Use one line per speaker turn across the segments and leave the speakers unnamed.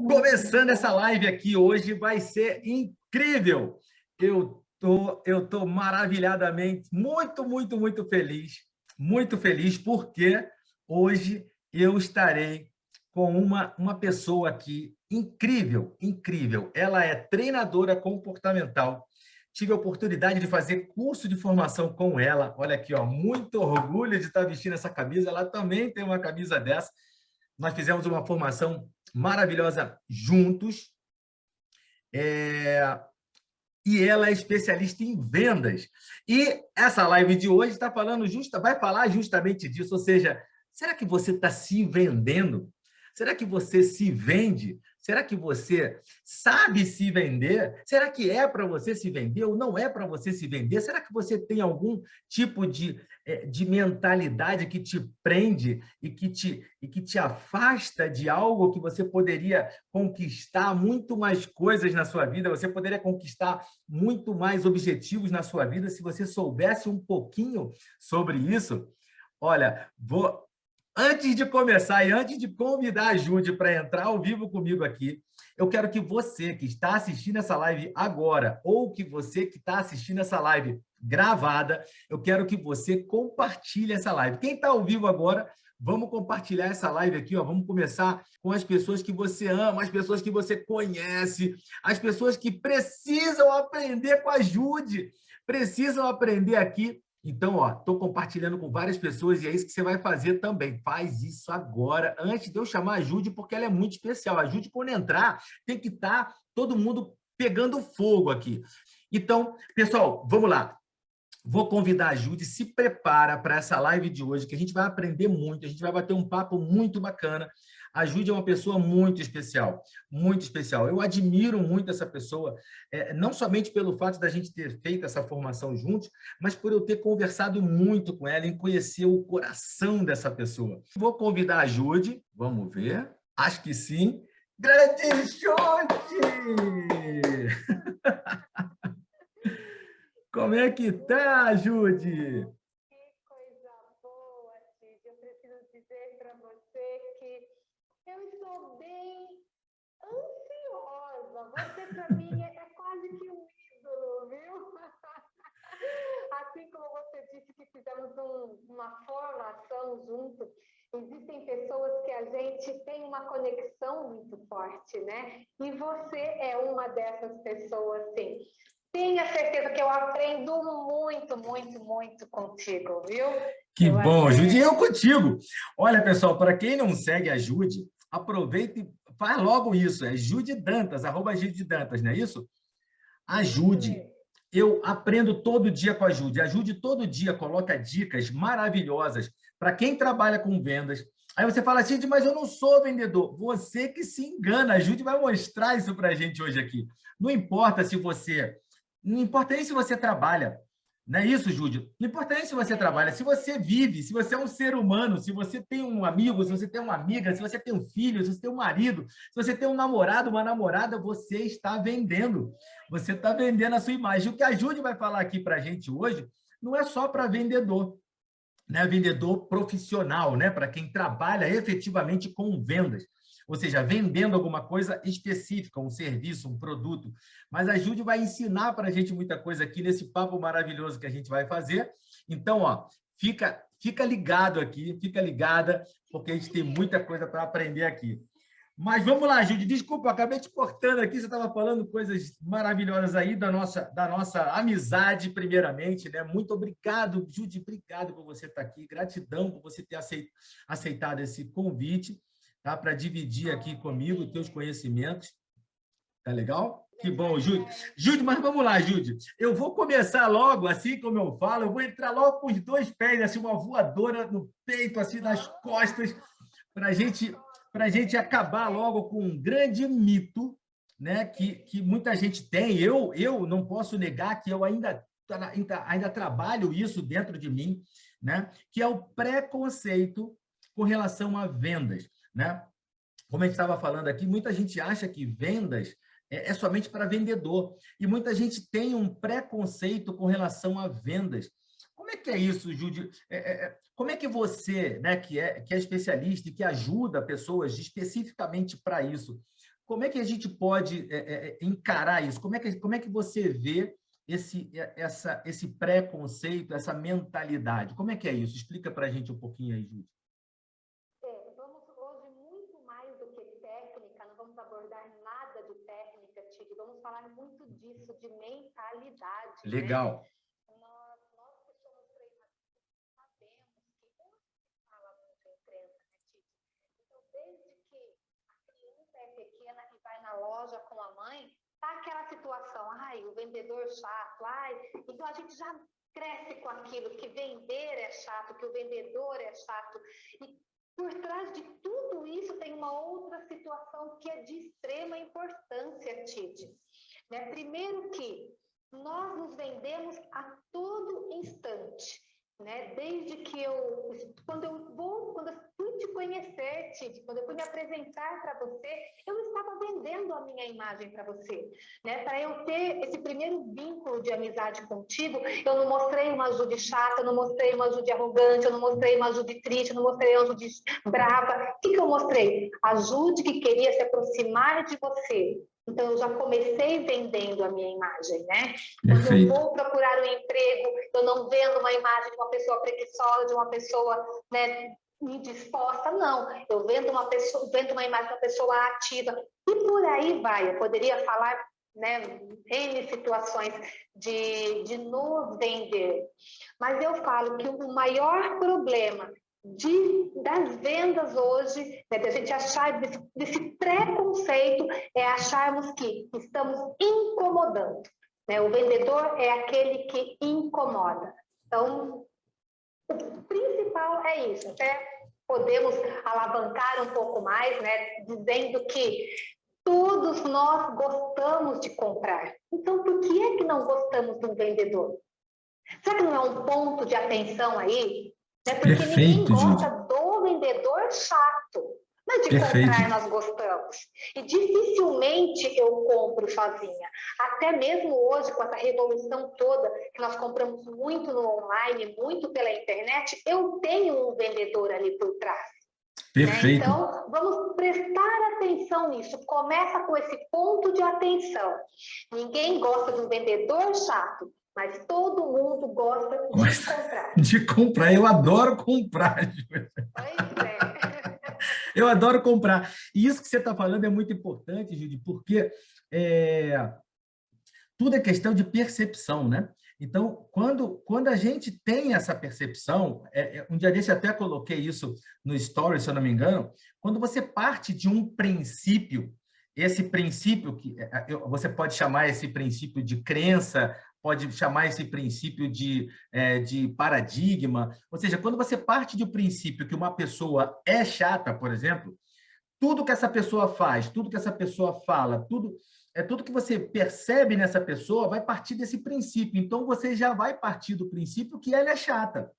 Começando essa live aqui hoje, vai ser incrível. Eu tô maravilhadamente, muito feliz, porque hoje eu estarei com uma pessoa aqui incrível, incrível. Ela é treinadora comportamental. Tive a oportunidade de fazer curso de formação com ela. Olha aqui, ó, muito orgulho de estar vestindo essa camisa. Ela também tem uma camisa dessa. Nós fizemos uma formação maravilhosa juntos. E ela é especialista em vendas. E essa live de hoje vai falar justamente disso, ou seja, será que você está se vendendo? Será que você se vende? Será que você sabe se vender? Será que é para você se vender ou não é para você se vender? Será que você tem algum tipo de mentalidade que te prende e que te afasta de algo que você poderia conquistar muito mais coisas na sua vida? Você poderia conquistar muito mais objetivos na sua vida se você soubesse um pouquinho sobre isso? Olha, antes de começar e antes de convidar a Jude para entrar ao vivo comigo aqui, eu quero que você que está assistindo essa live agora ou que você que está assistindo essa live gravada, eu quero que você compartilhe essa live. Quem está ao vivo agora, vamos compartilhar essa live aqui, ó. Vamos começar com as pessoas que você ama, as pessoas que você conhece, as pessoas que precisam aprender com a Jude, precisam aprender aqui. Então, ó, estou compartilhando com várias pessoas e é isso que você vai fazer também. Faz isso agora, antes de eu chamar a Jude, porque ela é muito especial. A Jude, quando entrar, tem que estar todo mundo pegando fogo aqui. Então, pessoal, vamos lá. Vou convidar a Jude, se prepara para essa live de hoje, que a gente vai aprender muito, a gente vai bater um papo muito bacana. A Jude é uma pessoa muito especial, muito especial. Eu admiro muito essa pessoa, não somente pelo fato da gente ter feito essa formação juntos, mas por eu ter conversado muito com ela, em conhecer o coração dessa pessoa. Vou convidar a Jude, vamos ver, acho que sim. Grande Jude! Como é que tá, Jude?
Que coisa boa, Cid. Eu preciso dizer para você que eu estou bem ansiosa. Você, para mim, é quase que um ídolo, viu? Assim como você disse que fizemos uma formação junto, existem pessoas que a gente tem uma conexão muito forte, né? E você é uma dessas pessoas, sim. Tenha certeza que eu aprendo muito contigo, viu?
Que bom, Jude, e eu contigo. Olha, pessoal, para quem não segue a Jude, aproveita e faz logo isso, é Jude Dantas, @Jude Dantas, não é isso? A Jude, eu aprendo todo dia com a Jude. A Jude todo dia coloca dicas maravilhosas para quem trabalha com vendas. Aí você fala assim, mas eu não sou vendedor. Você que se engana. A Jude vai mostrar isso para a gente hoje aqui. Não importa não importa nem se você trabalha. Não é isso, Júlio? Não importa nem se você trabalha, se você vive, se você é um ser humano, se você tem um amigo, se você tem uma amiga, se você tem um filho, se você tem um marido, se você tem um namorado, uma namorada, você está vendendo. Você está vendendo a sua imagem. O que a Júlia vai falar aqui para a gente hoje não é só para vendedor, né? Vendedor profissional, né? Para quem trabalha efetivamente com vendas. Ou seja, vendendo alguma coisa específica, um serviço, um produto. Mas a Jude vai ensinar para a gente muita coisa aqui nesse papo maravilhoso que a gente vai fazer. Então, ó, fica ligado aqui, fica ligada, porque a gente tem muita coisa para aprender aqui. Mas vamos lá, Jude, desculpa, acabei te cortando aqui, você estava falando coisas maravilhosas aí da nossa amizade, primeiramente, né? Muito obrigado, Jude, obrigado por você estar aqui, gratidão por você ter aceitado esse convite, tá? Para dividir aqui comigo os teus conhecimentos. Tá legal? Que bom, Jude. Jude, mas vamos lá, Jude. Eu vou começar logo, assim como eu falo, eu vou entrar logo com os dois pés, assim, uma voadora no peito, assim, nas costas, para a gente acabar logo com um grande mito, né, que muita gente tem. Eu não posso negar que eu ainda trabalho isso dentro de mim, né, que é o preconceito com relação a vendas, né? Como a gente estava falando aqui, muita gente acha que vendas é somente para vendedor. E muita gente tem um preconceito com relação a vendas. Como é que é isso, Júlio? Como é que você, né, que é especialista e que ajuda pessoas especificamente para isso, como é que a gente pode encarar isso? Como é que você vê esse preconceito, essa mentalidade? Como é que é isso? Explica para a gente um pouquinho aí, Júlio.
Vamos hoje muito mais do que técnica, não vamos abordar nada de técnica, Titi, vamos falar muito disso, de mentalidade,
Legal.
né? Nós que somos treinadores sabemos que hoje se fala muito em crença, né, Titi? Então, desde que a criança é pequena e vai na loja com a mãe, tá aquela situação, ai, o vendedor chato, ai, então a gente já cresce com aquilo, que vender é chato, que o vendedor é chato, e por trás de tudo isso tem uma outra situação que é de extrema importância, Titi. Né? Primeiro que nós nos vendemos a todo instante. Né? Desde que quando eu fui te conhecer, Titi, quando eu fui me apresentar para você, eu estava vendendo a minha imagem para você, né? Para eu ter esse primeiro vínculo de amizade contigo, eu não mostrei uma Judy chata, eu não mostrei uma Judy arrogante, eu não mostrei uma Judy triste, eu não mostrei uma Judy brava. O que eu mostrei? A Judy que queria se aproximar de você. Então, eu já comecei vendendo a minha imagem, né? Quando eu vou procurar um emprego, eu não vendo uma imagem de uma pessoa preguiçosa, de uma pessoa, né, indisposta, não. Eu vendo uma imagem de uma pessoa ativa. E por aí vai. Eu poderia falar, né, N situações de nos vender. Mas eu falo que o maior problema das vendas hoje, né, da gente achar desse preconceito, é acharmos que estamos incomodando. Né? O vendedor é aquele que incomoda. Então, o principal é isso. Até podemos alavancar um pouco mais, né, dizendo que todos nós gostamos de comprar. Então, por que é que não gostamos de um vendedor? Será que não é um ponto de atenção aí? Né? Porque
Perfeito,
ninguém gosta
Júlio.
do vendedor chato. Mas de comprar nós gostamos. E dificilmente eu compro sozinha. Até mesmo hoje, com essa revolução toda, que nós compramos muito no online, muito pela internet, eu tenho um vendedor ali por trás.
Perfeito.
Né? Então, vamos prestar atenção nisso. Começa com esse ponto de atenção. Ninguém gosta de um vendedor chato, mas todo mundo gosta de comprar.
De comprar. Eu adoro comprar.
Pois é.
Eu adoro comprar. E isso que você está falando é muito importante, Judy, porque tudo é questão de percepção, né? Então, quando a gente tem essa percepção, um dia desse até coloquei isso no story, se eu não me engano, quando você parte de um princípio, esse princípio, você pode chamar esse princípio de crença, pode chamar esse princípio de paradigma, ou seja, quando você parte do princípio que uma pessoa é chata, por exemplo, tudo que essa pessoa faz, tudo que essa pessoa fala, tudo que você percebe nessa pessoa vai partir desse princípio. Então, você já vai partir do princípio que ela é chata.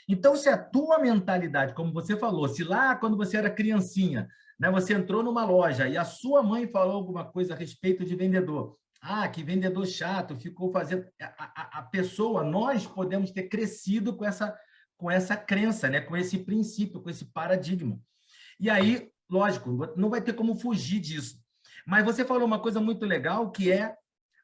Então, se a tua mentalidade, como você falou, se lá quando você era criancinha, né, você entrou numa loja e a sua mãe falou alguma coisa a respeito de vendedor, que vendedor chato, ficou fazendo... A pessoa, nós podemos ter crescido com essa crença, né, com esse princípio, com esse paradigma. E aí, lógico, não vai ter como fugir disso. Mas você falou uma coisa muito legal, que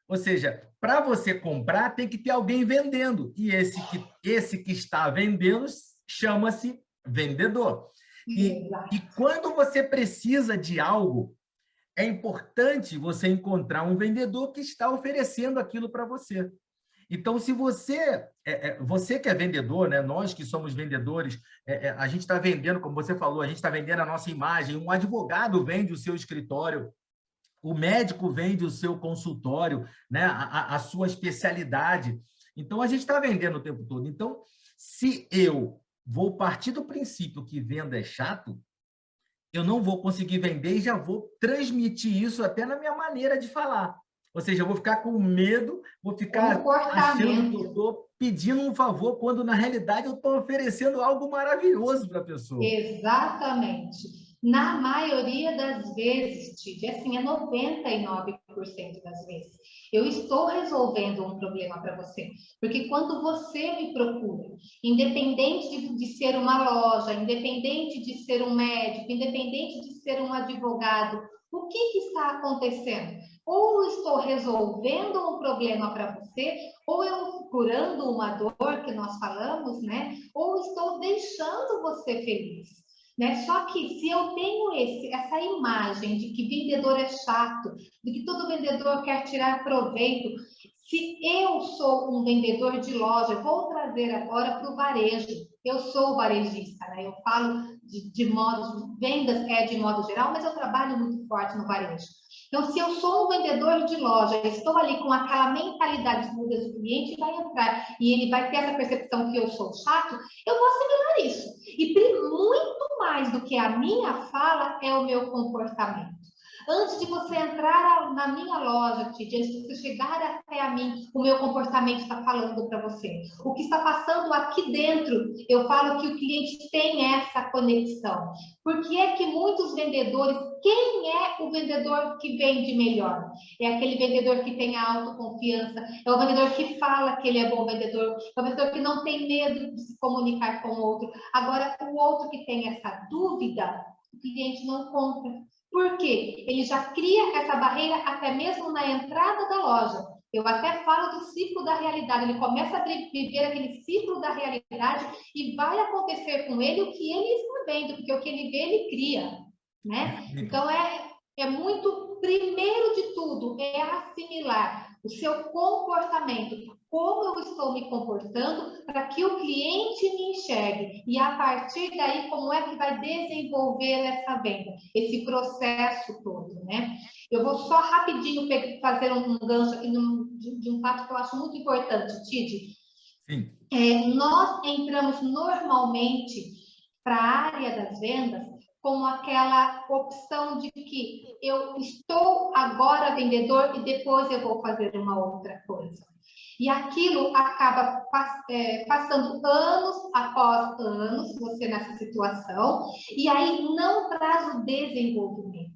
ou seja, para você comprar, tem que ter alguém vendendo. E esse que está vendendo chama-se vendedor. E quando você precisa de algo, é importante você encontrar um vendedor que está oferecendo aquilo para você. Então, se você que é vendedor, né? Nós que somos vendedores, a gente está vendendo, como você falou, a gente está vendendo a nossa imagem, um advogado vende o seu escritório, o médico vende o seu consultório, né? A sua especialidade. Então, a gente está vendendo o tempo todo. Então, se eu vou partir do princípio que venda é chato, eu não vou conseguir vender e já vou transmitir isso até na minha maneira de falar. Ou seja, eu vou ficar com medo, vou ficar achando que eu estou pedindo um favor, quando, na realidade, eu estou oferecendo algo maravilhoso para a pessoa.
Exatamente. Na maioria das vezes, Tide, assim, é 99% das vezes. Eu estou resolvendo um problema para você. Porque quando você me procura, independente de ser uma loja, independente de ser um médico, independente de ser um advogado, o que está acontecendo? Ou estou resolvendo um problema para você, ou eu curando uma dor que nós falamos, né? Ou estou deixando você feliz. Né? Só que se eu tenho essa imagem de que vendedor é chato, de que todo vendedor quer tirar proveito, se eu sou um vendedor de loja, vou trazer agora para o varejo. Eu sou varejista, né? Eu falo de modo, vendas é de modo geral, mas eu trabalho muito forte no varejo. Então, se eu sou um vendedor de loja, estou ali com aquela mentalidade de mudas, o cliente vai entrar e ele vai ter essa percepção que eu sou chato, eu vou assimilar isso. E muito mais do que a minha fala é o meu comportamento. Antes de você entrar na minha loja, Titi, antes de você chegar até a mim, o meu comportamento está falando para você. O que está passando aqui dentro, eu falo que o cliente tem essa conexão. Por que é que muitos vendedores, quem é o vendedor que vende melhor? É aquele vendedor que tem a autoconfiança, é o vendedor que fala que ele é bom vendedor, é o vendedor que não tem medo de se comunicar com o outro. Agora, o outro que tem essa dúvida, o cliente não compra. Por quê? Ele já cria essa barreira até mesmo na entrada da loja. Eu até falo do ciclo da realidade. Ele começa a viver aquele ciclo da realidade e vai acontecer com ele o que ele está vendo, porque o que ele vê, ele cria, né? Então, é muito, primeiro de tudo, é assimilar o seu comportamento, como eu estou me comportando para que o cliente me enxergue e a partir daí como é que vai desenvolver essa venda, esse processo todo, né? Eu vou só rapidinho fazer um gancho aqui de um fato que eu acho muito importante, Tide.
Sim.
Nós entramos normalmente para a área das vendas como aquela opção de que eu estou agora vendedor e depois eu vou fazer uma outra coisa. E aquilo acaba passando anos após anos, você nessa situação, e aí não traz o desenvolvimento.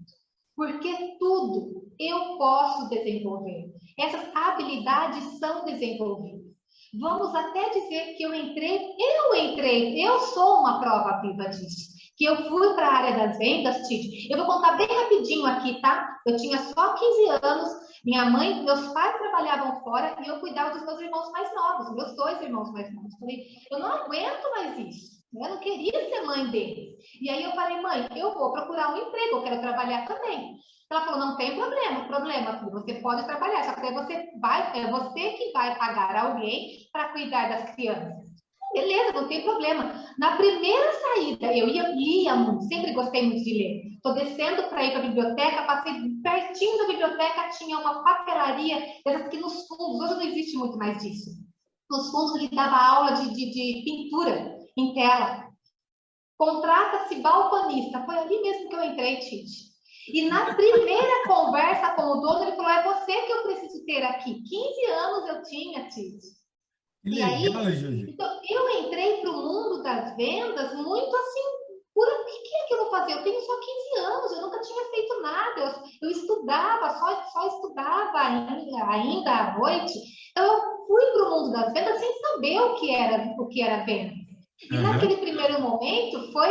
Porque tudo eu posso desenvolver. Essas habilidades são desenvolvidas. Vamos até dizer que eu sou uma prova viva disso. Que eu fui para a área das vendas, Tite. Eu vou contar bem rapidinho aqui, tá? Eu tinha só 15 anos, meus pais trabalhavam fora e eu cuidava dos meus irmãos mais novos, meus 2 irmãos mais novos. Eu falei, eu não aguento mais isso. Eu não queria ser mãe deles. E aí eu falei, mãe, eu vou procurar um emprego, eu quero trabalhar também. Ela falou, não tem problema, filho, você pode trabalhar, só que é você que vai pagar alguém para cuidar das crianças. Beleza, não tem problema. Na primeira saída, eu lia muito, sempre gostei muito de ler. Estou descendo para ir para a biblioteca, passei pertinho da biblioteca, tinha uma papelaria, dessas que nos fundos, hoje não existe muito mais disso. Nos fundos ele dava aula de pintura em tela. Contrata-se balconista. Foi ali mesmo que eu entrei, Tite. E na primeira conversa com o dono, ele falou, é você que eu preciso ter aqui. 15 anos eu tinha, Tite. E aí, então, eu entrei para o mundo das vendas muito assim, o que é que eu vou fazer? Eu tenho só 15 anos, eu nunca tinha feito nada, eu estudava, só estudava ainda à noite. Então, eu fui para o mundo das vendas sem saber o que era venda. E naquele primeiro momento, foi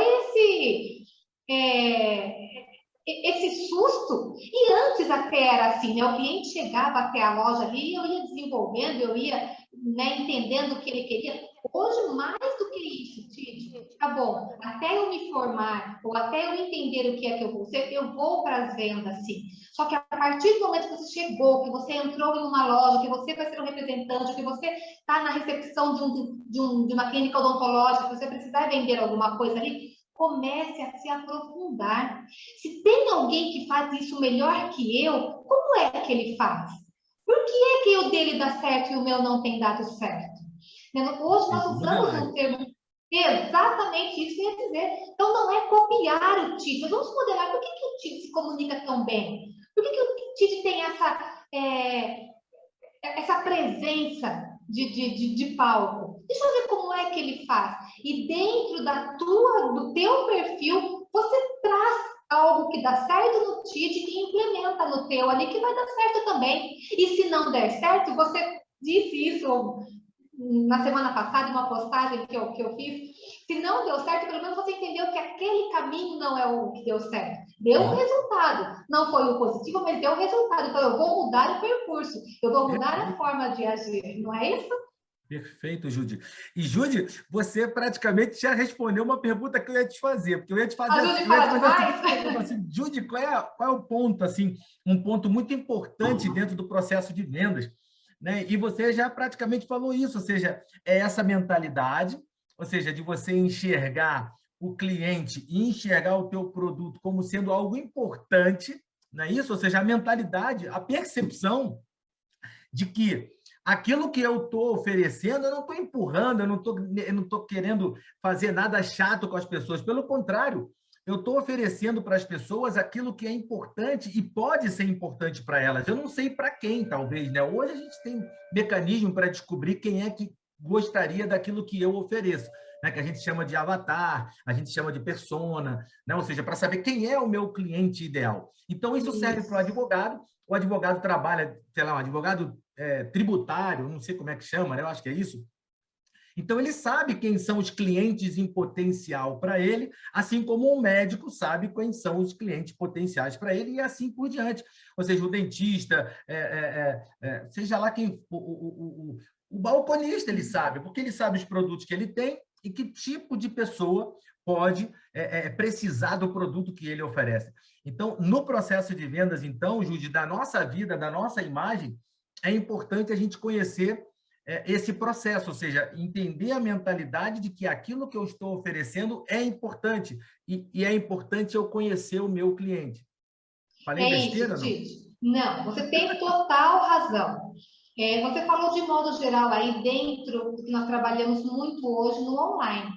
esse susto, e antes até era assim, né? O cliente chegava até a loja ali, eu ia desenvolvendo, eu ia, né, entendendo o que ele queria. Hoje, mais do que isso, Tite, tá bom, até eu me formar, ou até eu entender o que é que eu vou ser, eu vou para as vendas, sim. Só que a partir do momento que você chegou, que você entrou em uma loja, que você vai ser um representante, que você está na recepção de uma clínica odontológica, que você precisar vender alguma coisa ali, comece a se aprofundar. Se tem alguém que faz isso melhor que eu, como é que ele faz? Por que é que o dele dá certo e o meu não tem dado certo? Hoje nós usamos um termo exatamente isso que eu ia dizer. Então não é copiar o Tite. Vamos modelar. Por que o Tite se comunica tão bem? Por que o Tite tem essa presença de palco? Deixa eu ver como é que ele faz. E dentro do teu perfil, você traz algo que dá certo no TID e implementa no teu ali, que vai dar certo também. E se não der certo, você disse isso na semana passada, uma postagem que eu fiz, se não deu certo, pelo menos você entendeu que aquele caminho não é o que deu certo. Deu um resultado. Não foi o positivo, mas deu um resultado. Então, eu vou mudar o percurso, eu vou mudar a forma de agir, não é isso?
Perfeito, Judy. E, Judy, você praticamente já respondeu uma pergunta que eu ia te fazer, porque eu ia te fazer,
A Judy fala demais?
assim, Judy, qual é o ponto, assim, um ponto muito importante dentro do processo de vendas, né? E você já praticamente falou isso, ou seja, é essa mentalidade, ou seja, de você enxergar o cliente e enxergar o teu produto como sendo algo importante, não é isso? Ou seja, a mentalidade, a percepção de que aquilo que eu estou oferecendo, eu não estou empurrando, eu não estou querendo fazer nada chato com as pessoas. Pelo contrário, eu estou oferecendo para as pessoas aquilo que é importante e pode ser importante para elas. Eu não sei para quem, talvez, né? Hoje a gente tem mecanismo para descobrir quem é que gostaria daquilo que eu ofereço, né? Que a gente chama de avatar, a gente chama de persona, né? Ou seja, para saber quem é o meu cliente ideal. Então, isso serve para o advogado. O advogado trabalha, sei lá, um advogado tributário, não sei como é que chama, né? Eu acho que é isso. Então, ele sabe quem são os clientes em potencial para ele, assim como um médico sabe quem são os clientes potenciais para ele, e assim por diante. Ou seja, o dentista, seja lá quem for, o balconista, ele sabe, porque ele sabe os produtos que ele tem e que tipo de pessoa pode precisar do produto que ele oferece. Então, no processo de vendas, então, Judy, da nossa vida, da nossa imagem, é importante a gente conhecer esse processo, ou seja, entender a mentalidade de que aquilo que eu estou oferecendo é importante, e é importante eu conhecer o meu cliente. Falei besteira,
isso,
não?
Tite. Não, você tem total razão. Você falou de modo geral aí dentro do que nós trabalhamos muito hoje no online.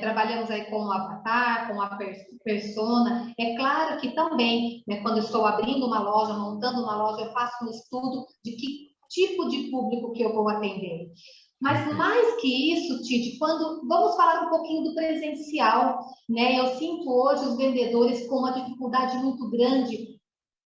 Trabalhamos aí com o avatar, com a persona. É claro que também, quando eu estou abrindo uma loja, montando uma loja, eu faço um estudo de que tipo de público que eu vou atender. Mas mais que isso, Tite, quando vamos falar um pouquinho do presencial, né? Eu sinto hoje os vendedores com uma dificuldade muito grande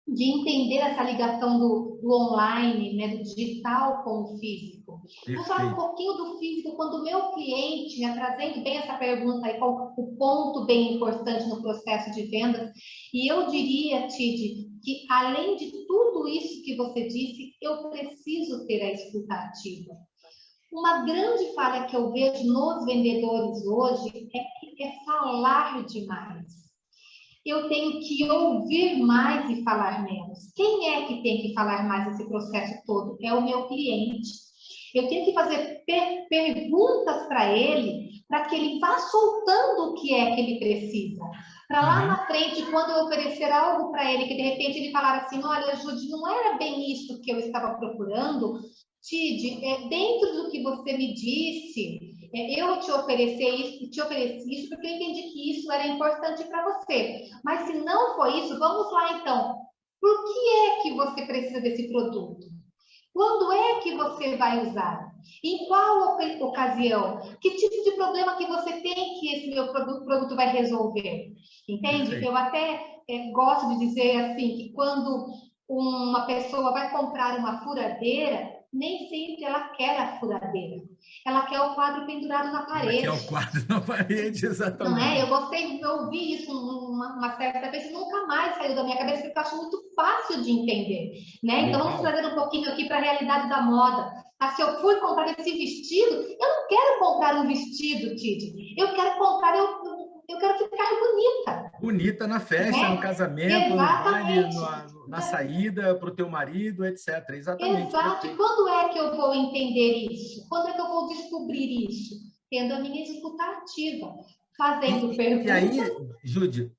de entender essa ligação do online, né, do digital com o físico. Vamos falar um pouquinho do físico, quando o meu cliente, trazendo bem essa pergunta aí, qual o ponto bem importante no processo de vendas, e eu diria, Tid, que além de tudo isso que você disse, eu preciso ter a escuta ativa. Uma grande falha que eu vejo nos vendedores hoje é falar demais. Eu tenho que ouvir mais e falar menos. Quem é que tem que falar mais nesse processo todo? É o meu cliente. Eu tenho que fazer perguntas para ele, para que ele vá soltando o que é que ele precisa. Para lá na frente, quando eu oferecer algo para ele, que de repente ele falar assim, olha, Judy, não era bem isso que eu estava procurando, Tid, dentro do que você me disse, eu te ofereci isso porque eu entendi que isso era importante para você. Mas se não foi isso, vamos lá então. Por que é que você precisa desse produto? Quando é que você vai usar? Em qual ocasião? Que tipo de problema que você tem que esse meu produto vai resolver? Entende? Eu até gosto de dizer assim, que quando uma pessoa vai comprar uma furadeira, nem sempre ela quer a furadeira. Ela quer o quadro pendurado na parede.
Ela quer o quadro na parede, exatamente.
Não é? Eu gostei, eu ouvi isso uma certa vez e nunca mais saiu da minha cabeça, porque eu acho muito fácil de entender. Né? Então, vamos trazer um pouquinho aqui para a realidade da moda. Se eu fui comprar esse vestido, eu não quero comprar um vestido, Tid. Eu quero comprar, eu quero ficar bonita.
Bonita na festa, no casamento, no baile, na saída para o teu marido, etc. Exatamente.
Exato. E quando é que eu vou entender isso? Quando é que eu vou descobrir isso? Tendo a minha escuta ativa, fazendo perguntas.
E aí, Judy,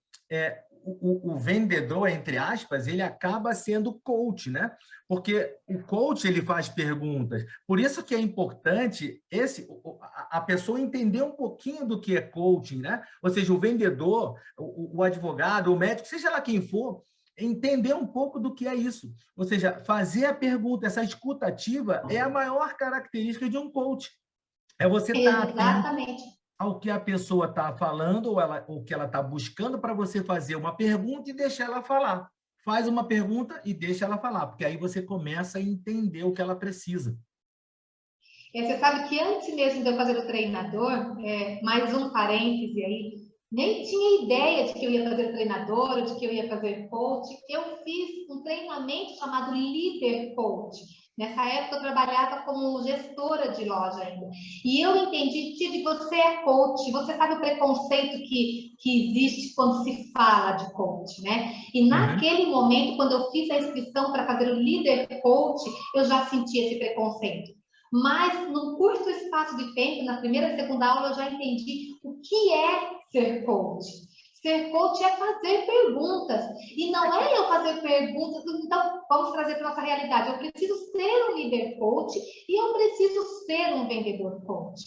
o vendedor, entre aspas, ele acaba sendo coach, né? Porque o coach, ele faz perguntas. Por isso que é importante a pessoa entender um pouquinho do que é coaching, né? Ou seja, o vendedor, o advogado, o médico, seja lá quem for, entender um pouco do que é isso. Ou seja, fazer a pergunta, essa escuta ativa é a maior característica de um coach. É você estar atento, ao que a pessoa está falando ou o que ela está buscando para você fazer uma pergunta e deixar ela falar. Faz uma pergunta e deixa ela falar, porque aí você começa a entender o que ela precisa.
Você sabe que antes mesmo de eu fazer o treinador, mais um parêntese aí, nem tinha ideia de que eu ia fazer treinador, de que eu ia fazer coach. Eu fiz um treinamento chamado Líder Coach. Nessa época eu trabalhava como gestora de loja ainda. E eu entendi, Tid, você é coach, você sabe o preconceito que existe quando se fala de coach, né? E naquele momento, quando eu fiz a inscrição para fazer o Líder Coach, eu já senti esse preconceito. Mas, num curto espaço de tempo, na primeira e segunda aula, eu já entendi o que é ser coach. Ser coach é fazer perguntas. E não é eu fazer perguntas. Então, vamos trazer para a nossa realidade. Eu preciso ser um líder coach e eu preciso ser um vendedor coach.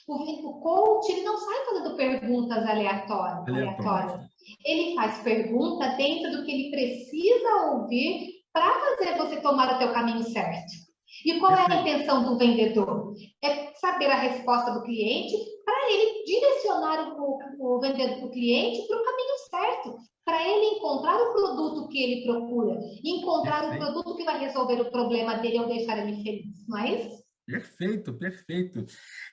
O coach, ele não sai fazendo perguntas aleatórias. Ele faz pergunta dentro do que ele precisa ouvir para fazer você tomar o teu caminho certo. E qual é a intenção do vendedor? É saber a resposta do cliente para ele direcionar o vendedor, o cliente para o caminho certo, para ele encontrar o produto que ele procura, encontrar o produto que vai resolver o problema dele ou deixar ele feliz, não é isso?
Perfeito, perfeito.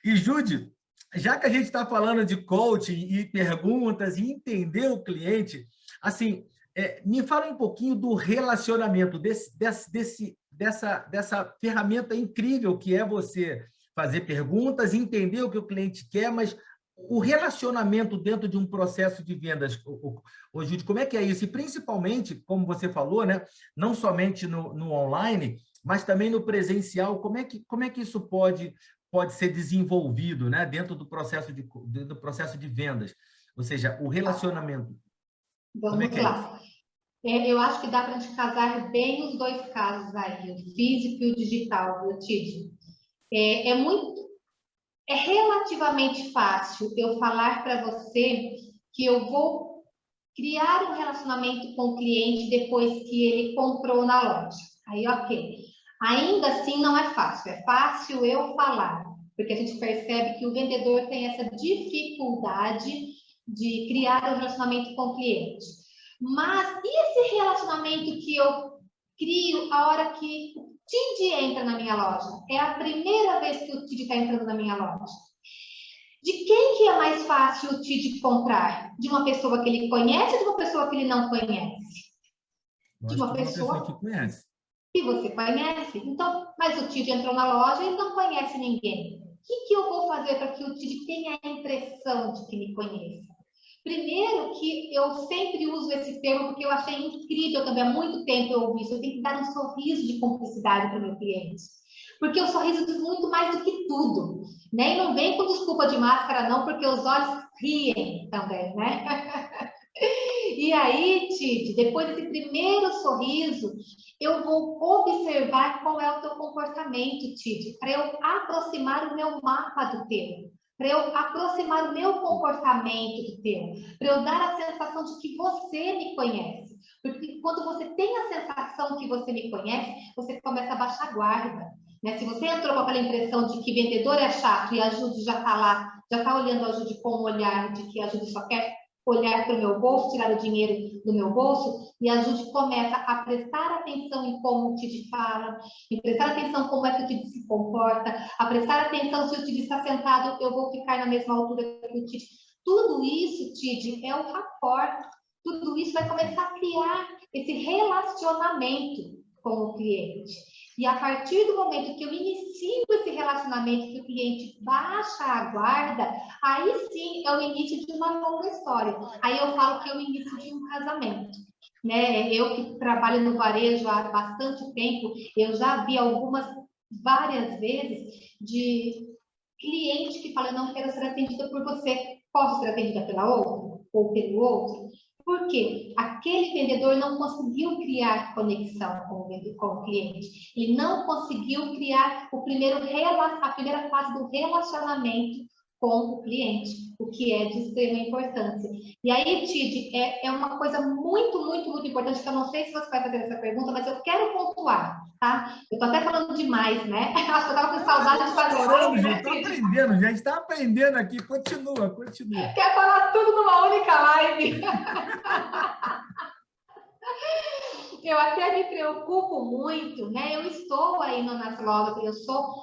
E, Jude, já que a gente está falando de coaching e perguntas e entender o cliente, assim, me fala um pouquinho do relacionamento, dessa ferramenta incrível que é você fazer perguntas, entender o que o cliente quer, mas o relacionamento dentro de um processo de vendas, Jude, como é que é isso? E principalmente, como você falou, né, não somente no online, mas também no presencial, como é que isso pode ser desenvolvido, né, dentro do processo de vendas? Ou seja, o relacionamento.
Vamos lá. Eu acho que dá para a gente casar bem os dois casos aí, o físico e o digital, viu, Tid? É relativamente fácil eu falar para você que eu vou criar um relacionamento com o cliente depois que ele comprou na loja. Aí, ok. Ainda assim, não é fácil. É fácil eu falar, porque a gente percebe que o vendedor tem essa dificuldade de criar um relacionamento com o cliente. Mas e esse relacionamento que eu crio a hora que o Tid entra na minha loja? É a primeira vez que o Tid está entrando na minha loja. De quem que é mais fácil o Tid comprar? De uma pessoa que ele conhece ou de uma pessoa que ele não conhece? De uma pessoa
que conhece.
Que você conhece. Então, mas o Tid entrou na loja e não conhece ninguém. O que eu vou fazer para que o Tid tenha a impressão de que me conheça? Primeiro que eu sempre uso esse termo porque eu achei incrível também, há muito tempo eu ouvi isso, eu tenho que dar um sorriso de cumplicidade para o meu cliente. Porque o sorriso diz muito mais do que tudo, né? E não vem com desculpa de máscara não, porque os olhos riem também, né? E aí, Tid, depois desse primeiro sorriso, eu vou observar qual é o teu comportamento, Tid, para eu aproximar o meu mapa do teu, para eu aproximar o meu comportamento do teu, para eu dar a sensação de que você me conhece. Porque quando você tem a sensação que você me conhece, você começa a baixar a guarda. Né? Se você entrou com aquela impressão de que vendedor é chato e a Judy já está lá, já está olhando a Judy com um olhar de que a Judy só quer olhar para o meu bolso, tirar o dinheiro do meu bolso, e a Judy começa a prestar atenção em como o Tid fala, em prestar atenção como é que o Tid se comporta, a prestar atenção se o Tid está sentado, eu vou ficar na mesma altura que o Tid. Tudo isso, Tid, é o rapport. Tudo isso vai começar a criar esse relacionamento com o cliente. E a partir do momento que eu inicio esse relacionamento, que o cliente baixa a guarda, aí sim é o início de uma longa história. Aí eu falo que é o início de um casamento. Né? Eu que trabalho no varejo há bastante tempo, eu já vi várias vezes, de cliente que fala, não quero ser atendida por você, posso ser atendida pela outra? Ou pelo outro? Porque aquele vendedor não conseguiu criar conexão com o cliente. Ele não conseguiu criar a primeira fase do relacionamento com o cliente, o que é de extrema importância. E aí, Tid, é uma coisa muito, muito, muito importante, que eu não sei se você vai fazer essa pergunta, mas eu quero pontuar, tá? Eu tô até falando demais, né? Acho que eu tava com saudade de fazer
Adorando,
live,
gente,
né,
estou
Tid?
aprendendo, gente, está aprendendo aqui. Continua, continua.
Quer falar tudo numa única live. Eu até me preocupo muito, né? Eu estou aí no Naslogas, eu sou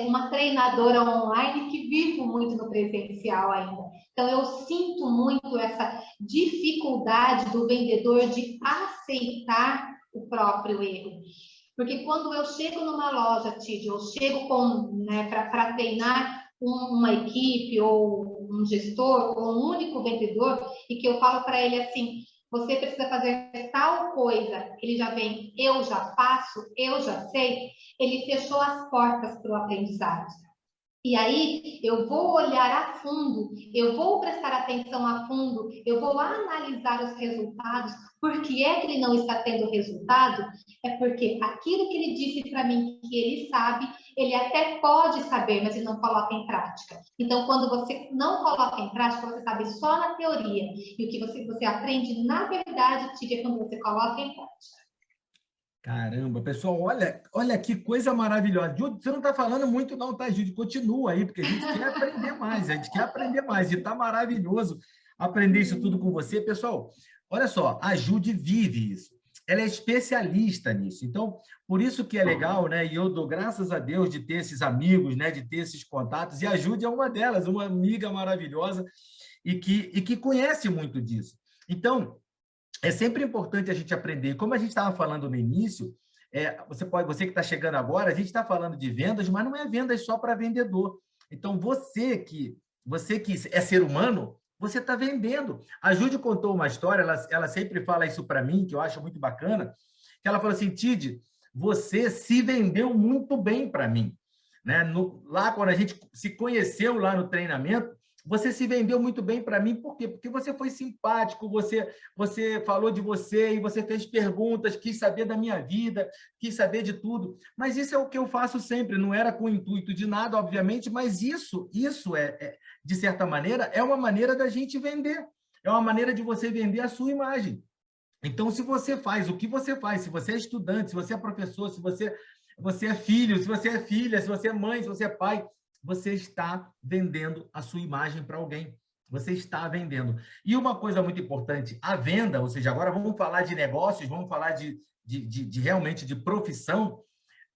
uma treinadora online que vivo muito no presencial ainda. Então, eu sinto muito essa dificuldade do vendedor de aceitar o próprio erro. Porque quando eu chego numa loja, Tid, eu chego para treinar uma equipe ou um gestor ou um único vendedor e que eu falo para ele assim, você precisa fazer tal coisa, ele já vem, eu já faço, eu já sei, ele fechou as portas para o aprendizado. E aí, eu vou olhar a fundo, eu vou prestar atenção a fundo, eu vou analisar os resultados. Por que é que ele não está tendo resultado? É porque aquilo que ele disse para mim que ele sabe, ele até pode saber, mas ele não coloca em prática. Então, quando você não coloca em prática, você sabe só na teoria. E o que você aprende, na verdade, é quando você coloca em prática.
Caramba, pessoal, olha que coisa maravilhosa. Júlio, você não está falando muito não, tá, Júlio? Continua aí, porque a gente quer aprender mais, a gente quer aprender mais. E está maravilhoso aprender isso tudo com você. Pessoal, olha só, a Júlia vive isso. Ela é especialista nisso. Então, por isso que é legal, né? E eu dou graças a Deus de ter esses amigos, né? De ter esses contatos. E a Júlia é uma delas, uma amiga maravilhosa e que conhece muito disso. Então, é sempre importante a gente aprender. Como a gente estava falando no início, você que está chegando agora, a gente está falando de vendas, mas não é vendas só para vendedor. Então, você que é ser humano, você está vendendo. A Júlia contou uma história, ela sempre fala isso para mim, que eu acho muito bacana, que ela falou assim, Tid, você se vendeu muito bem para mim. Né? Lá, quando a gente se conheceu lá no treinamento, você se vendeu muito bem para mim, por quê? Porque você foi simpático, você falou de você e você fez perguntas, quis saber da minha vida, quis saber de tudo. Mas isso é o que eu faço sempre, não era com o intuito de nada, obviamente, mas isso de certa maneira, é uma maneira da gente vender. É uma maneira de você vender a sua imagem. Então, se você faz o que você faz, se você é estudante, se você é professor, se você é filho, se você é filha, se você é mãe, se você é pai, você está vendendo a sua imagem para alguém. Você está vendendo. E uma coisa muito importante, a venda, ou seja, agora vamos falar de negócios, vamos falar de realmente de profissão.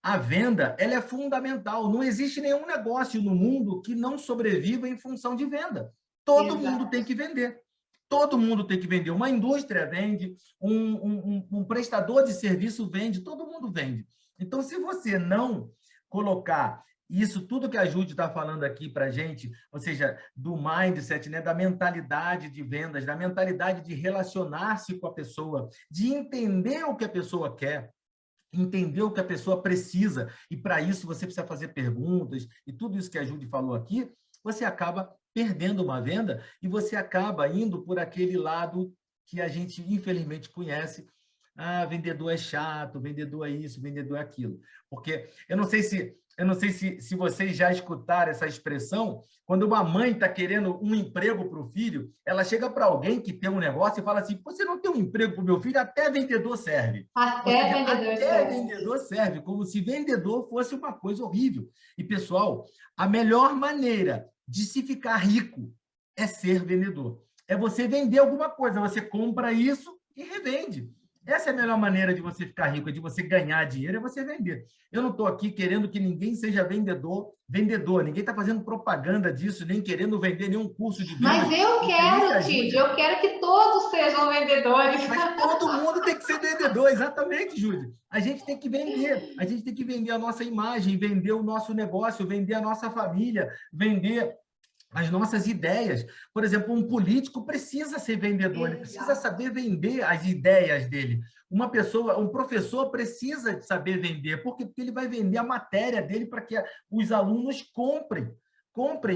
A venda, ela é fundamental. Não existe nenhum negócio no mundo que não sobreviva em função de venda. Todo mundo tem que vender. Todo mundo tem que vender. Uma indústria vende, um prestador de serviço vende, todo mundo vende. Então, se você não colocar isso tudo que a Júlia está falando aqui para a gente, ou seja, do mindset, né, da mentalidade de vendas, da mentalidade de relacionar-se com a pessoa, de entender o que a pessoa quer, entender o que a pessoa precisa, e para isso você precisa fazer perguntas, e tudo isso que a Júlia falou aqui, você acaba perdendo uma venda e você acaba indo por aquele lado que a gente, infelizmente, conhece. Ah, vendedor é chato, vendedor é isso, vendedor é aquilo. Porque eu não sei se vocês já escutaram essa expressão, quando uma mãe está querendo um emprego para o filho, ela chega para alguém que tem um negócio e fala assim, você não tem um emprego para o meu filho, até vendedor serve. Até vendedor serve, como se vendedor fosse uma coisa horrível. E, pessoal, a melhor maneira de se ficar rico é ser vendedor. É você vender alguma coisa, você compra isso e revende. Essa é a melhor maneira de você ficar rico, de você ganhar dinheiro, é você vender. Eu não estou aqui querendo que ninguém seja vendedor. Ninguém está fazendo propaganda disso, nem querendo vender nenhum curso de venda.
Mas eu quero, Tid, eu quero que todos sejam vendedores.
Mas todo mundo tem que ser vendedor, exatamente, Júlia. A gente tem que vender a nossa imagem, vender o nosso negócio, vender a nossa família, vender as nossas ideias. Por exemplo, um político precisa ser vendedor, ele precisa saber vender as ideias dele. Um professor precisa saber vender, porque ele vai vender a matéria dele para que os alunos comprem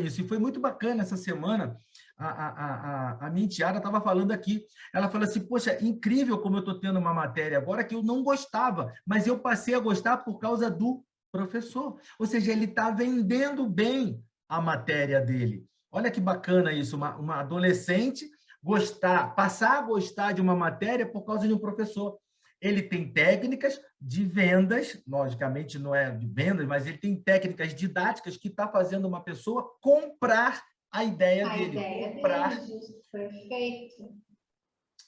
isso. E foi muito bacana essa semana, a minha enteada estava falando aqui, ela falou assim, poxa, incrível como eu estou tendo uma matéria agora que eu não gostava, mas eu passei a gostar por causa do professor. Ou seja, ele está vendendo bem a matéria dele. Olha que bacana isso, uma adolescente passar a gostar de uma matéria por causa de um professor. Ele tem técnicas de vendas, logicamente não é de vendas, mas ele tem técnicas didáticas que está fazendo uma pessoa comprar a ideia dele.
Perfeito.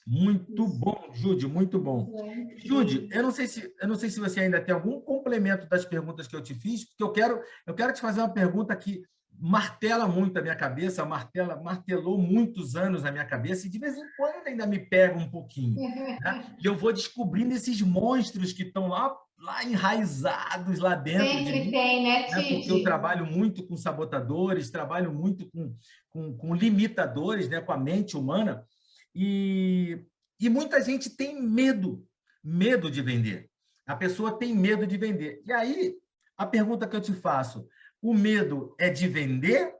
Muito bom, Jude, muito bom. Jude, eu não sei se você ainda tem algum complemento das perguntas que eu te fiz, porque eu quero te fazer uma pergunta que martela muito a minha cabeça, martelou muitos anos na minha cabeça, e de vez em quando ainda me pega um pouquinho. Né? E eu vou descobrindo esses monstros que estão lá enraizados lá dentro de mim.
Tem, né, Tite?
Porque eu trabalho muito com sabotadores, trabalho muito com limitadores, né, com a mente humana, e muita gente tem medo de vender. A pessoa tem medo de vender. E aí, a pergunta que eu te faço, o medo é de vender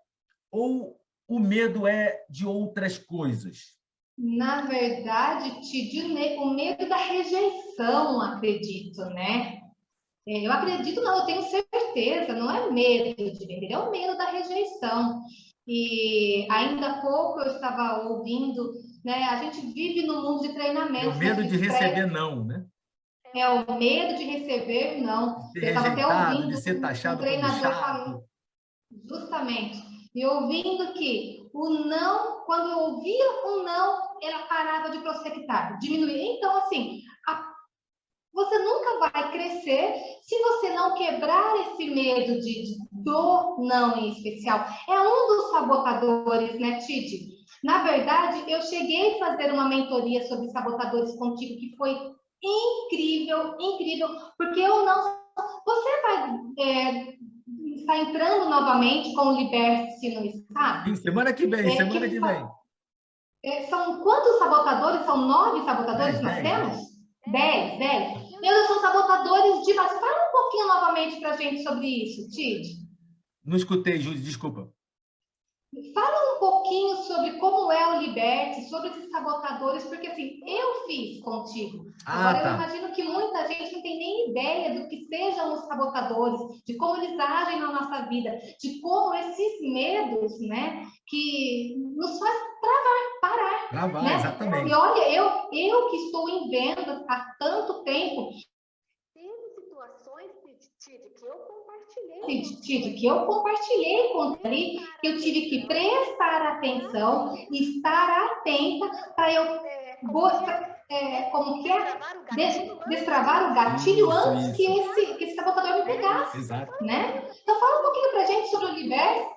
ou o medo é de outras coisas?
Na verdade, Tite, o medo da rejeição, acredito, né? Eu acredito, não, eu tenho certeza, não é medo de vender, é o medo da rejeição. E ainda há pouco eu estava ouvindo, né? A gente vive no mundo de treinamento.
É o medo de receber não, né?
É o medo de receber não.
De ser
Eu estava até ouvindo
de ser taxado
um treinador
como chato.
Justamente. E ouvindo que o não, quando eu ouvia o não, ela parava de prospectar, diminuía. Então, assim, você nunca vai crescer se você não quebrar esse medo do não em especial. É um dos sabotadores, né, Tite? Na verdade, eu cheguei a fazer uma mentoria sobre sabotadores contigo, que foi incrível, incrível, porque eu não... Você vai está entrando novamente com o Liberte-se, não está?
Sim, semana que vem.
São quantos sabotadores? São 9 sabotadores que nós temos? 10. Meu Deus, são sabotadores demais. Fala um pouquinho novamente para a gente sobre isso, Tite.
Não escutei, Júlia, desculpa.
Fala um pouquinho sobre como é o Liberte, sobre esses sabotadores, porque assim, eu fiz contigo. Agora, eu imagino que muita gente não tem nem ideia do que sejam os sabotadores, de como eles agem na nossa vida, de como esses medos, né, que nos faz parar. Né?
Exatamente.
E olha, eu que estou em vendas há tanto tempo, que eu compartilhei com ele, que eu tive que prestar atenção, estar atenta para eu destravar o gatilho antes que esse sabotador me pegasse.
Exato.
Né? Então fala um pouquinho para a gente sobre o Liberte.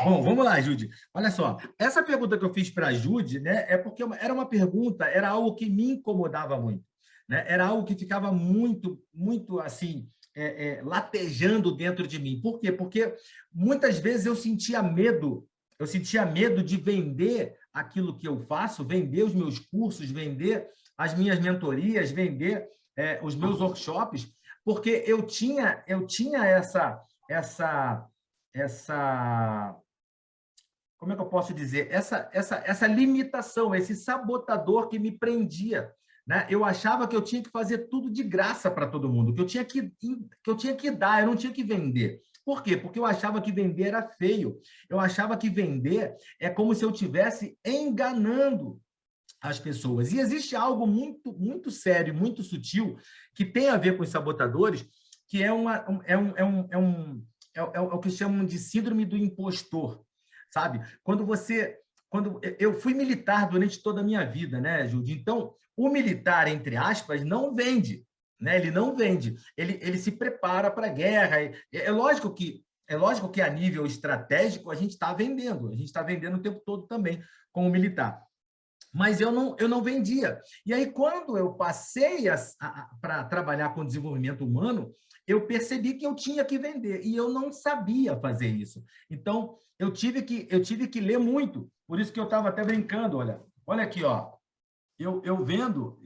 Bom, vamos lá, Jude. Olha só, essa pergunta que eu fiz para a Jude, né, é porque era uma pergunta, era algo que me incomodava muito. Né? Era algo que ficava muito assim, latejando dentro de mim. Por quê? Porque muitas vezes eu sentia medo de vender aquilo que eu faço, vender os meus cursos, vender as minhas mentorias, vender os meus workshops, porque eu tinha essa como é que eu posso dizer? Essa limitação, esse sabotador que me prendia. Né? Eu achava que eu tinha que fazer tudo de graça para todo mundo, que eu tinha que dar, eu não tinha que vender. Por quê? Porque eu achava que vender era feio. Eu achava que vender é como se eu estivesse enganando as pessoas. E existe algo muito sério, muito sutil, que tem a ver com os sabotadores, que é o que chamam de síndrome do impostor, sabe? Quando eu fui militar durante toda a minha vida, né, Júlio? Então, o militar, entre aspas, não vende, né? Ele não vende, ele se prepara para a guerra. É lógico que a nível estratégico a gente está vendendo o tempo todo também como militar. Mas eu não vendia. E aí, quando eu passei para trabalhar com desenvolvimento humano, eu percebi que eu tinha que vender, e eu não sabia fazer isso. Então, eu tive que ler muito. Por isso que eu estava até brincando, olha aqui, ó. Eu vendo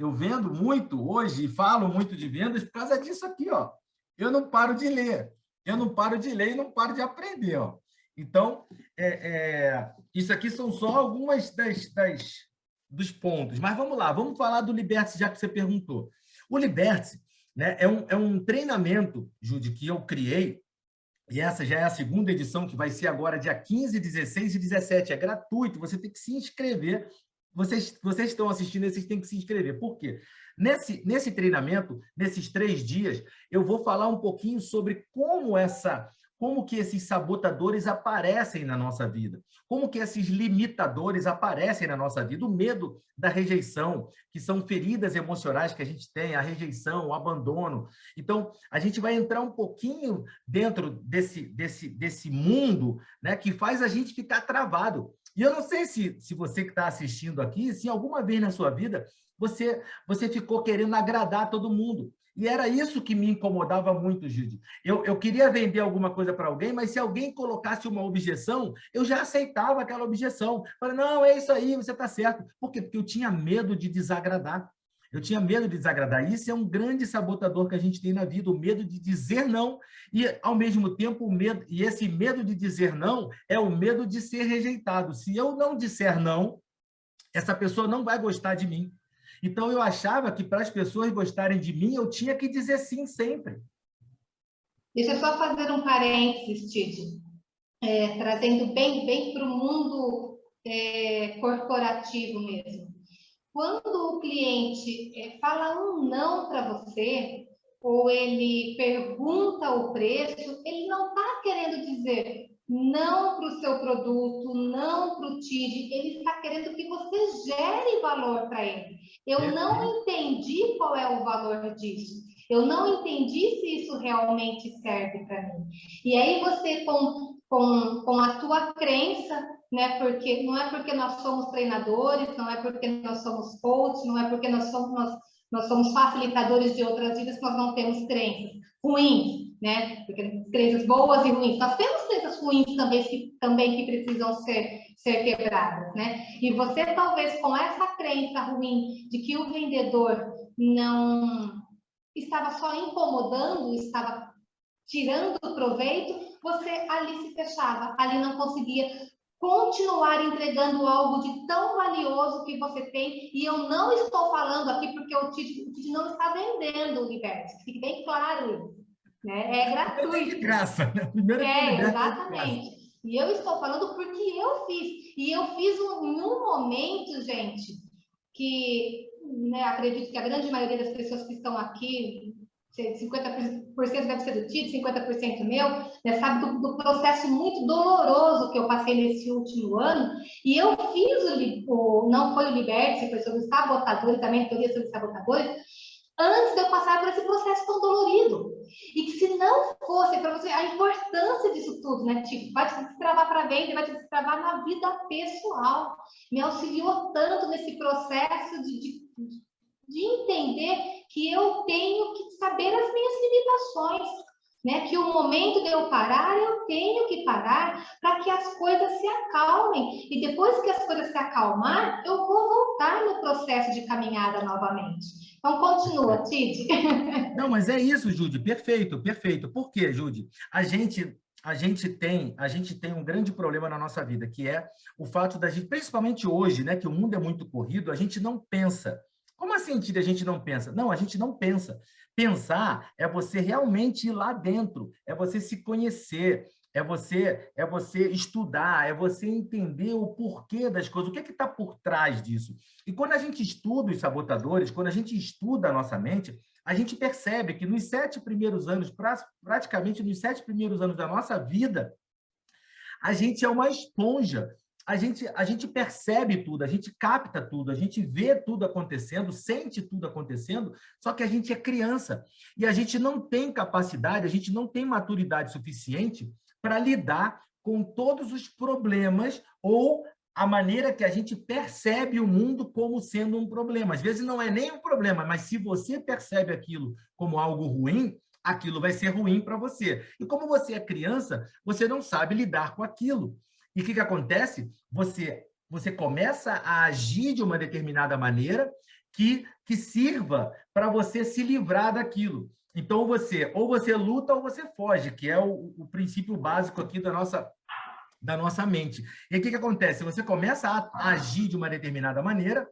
muito hoje e falo muito de vendas por causa disso aqui, ó. Eu não paro de ler. Eu não paro de ler e não paro de aprender, ó. Então, isso aqui são só algumas dos pontos. Mas vamos lá, vamos falar do Liberte-se, já que você perguntou. O Liberte-se, né, é um treinamento, Jude, que eu criei E essa já é a segunda edição, que vai ser agora dia 15, 16 e 17. É gratuito, você tem que se inscrever. Vocês estão assistindo, vocês têm que se inscrever. Por quê? Nesse treinamento, nesses 3 dias, eu vou falar um pouquinho sobre como que esses sabotadores aparecem na nossa vida, como que esses limitadores aparecem na nossa vida, o medo da rejeição, que são feridas emocionais que a gente tem, a rejeição, o abandono. Então, a gente vai entrar um pouquinho dentro desse mundo, né, que faz a gente ficar travado. E eu não sei se você que está assistindo aqui, se alguma vez na sua vida você ficou querendo agradar todo mundo. E era isso que me incomodava muito, Gide. Eu queria vender alguma coisa para alguém, mas se alguém colocasse uma objeção, eu já aceitava aquela objeção. Falei, não, é isso aí, você está certo. Por quê? Porque eu tinha medo de desagradar. Eu tinha medo de desagradar. Isso é um grande sabotador que a gente tem na vida, o medo de dizer não. E, ao mesmo tempo, esse medo de dizer não é o medo de ser rejeitado. Se eu não disser não, essa pessoa não vai gostar de mim. Então, eu achava que para as pessoas gostarem de mim, eu tinha que dizer sim sempre.
Deixa eu só fazer um parênteses, Tide, trazendo bem para o mundo corporativo mesmo. Quando o cliente fala um não para você, ou ele pergunta o preço, ele não está querendo dizer não para o seu produto, não para o TID, ele está querendo que você gere valor para ele. Eu não entendi qual é o valor disso. Eu não entendi se isso realmente serve para mim. E aí você, com a tua crença, né? Porque não é porque nós somos treinadores, não é porque nós somos coaches, não é porque nós somos facilitadores de outras vidas que nós não temos crenças ruins, né? Porque crenças boas e ruins. Nós temos crenças ruins também que precisam ser quebradas, né? E você talvez com essa crença ruim de que o vendedor não estava só incomodando, estava tirando proveito, você ali se fechava, ali não conseguia continuar entregando algo de tão valioso que você tem, e eu não estou falando aqui porque o TID não está vendendo o Liberty, fique bem claro isso, né? É gratuito.
É de graça, né? Primeiro que
exatamente. E eu estou falando porque eu fiz, e eu fiz em um momento, gente, que, né, acredito que a grande maioria das pessoas que estão aqui, 50% deve ser do TID, 50% meu, né, sabe do processo muito doloroso que eu passei nesse último ano, e eu fiz não foi o Liberty, foi sobre os sabotadores, também teoria sobre sabotadores, antes de eu passar por esse processo tão dolorido. E que se não fosse para você, a importância disso tudo, né, tipo, vai te destravar para venda, vai te destravar na vida pessoal, me auxiliou tanto nesse processo de entender que eu tenho que saber as minhas limitações, né? Que o momento de eu parar, eu tenho que parar para que as coisas se acalmem. E depois que as coisas se acalmar, eu vou voltar no processo de caminhada novamente. Então, continua, Tide.
Não, mas é isso, Jude. Perfeito, perfeito. Por quê, Jude? A gente tem um grande problema na nossa vida, que é o fato da gente, principalmente hoje, né, que o mundo é muito corrido, a gente não pensa. Como assim, Tide, a gente não pensa? Não, a gente não pensa. Pensar é você realmente ir lá dentro, é você se conhecer, é você estudar, é você entender o porquê das coisas, o que está por trás disso. E quando a gente estuda os sabotadores, quando a gente estuda a nossa mente, a gente percebe que nos 7 primeiros anos, praticamente nos 7 primeiros anos da nossa vida, a gente é uma esponja. A gente percebe tudo, a gente capta tudo, a gente vê tudo acontecendo, sente tudo acontecendo, só que a gente é criança. E a gente não tem capacidade, a gente não tem maturidade suficiente para lidar com todos os problemas ou a maneira que a gente percebe o mundo como sendo um problema. Às vezes não é nem um problema, mas se você percebe aquilo como algo ruim, aquilo vai ser ruim para você. E como você é criança, você não sabe lidar com aquilo. E o que acontece? Você começa a agir de uma determinada maneira que sirva para você se livrar daquilo. Então, ou você luta ou você foge, que é o princípio básico aqui da nossa mente. E o que acontece? Você começa a agir de uma determinada maneira,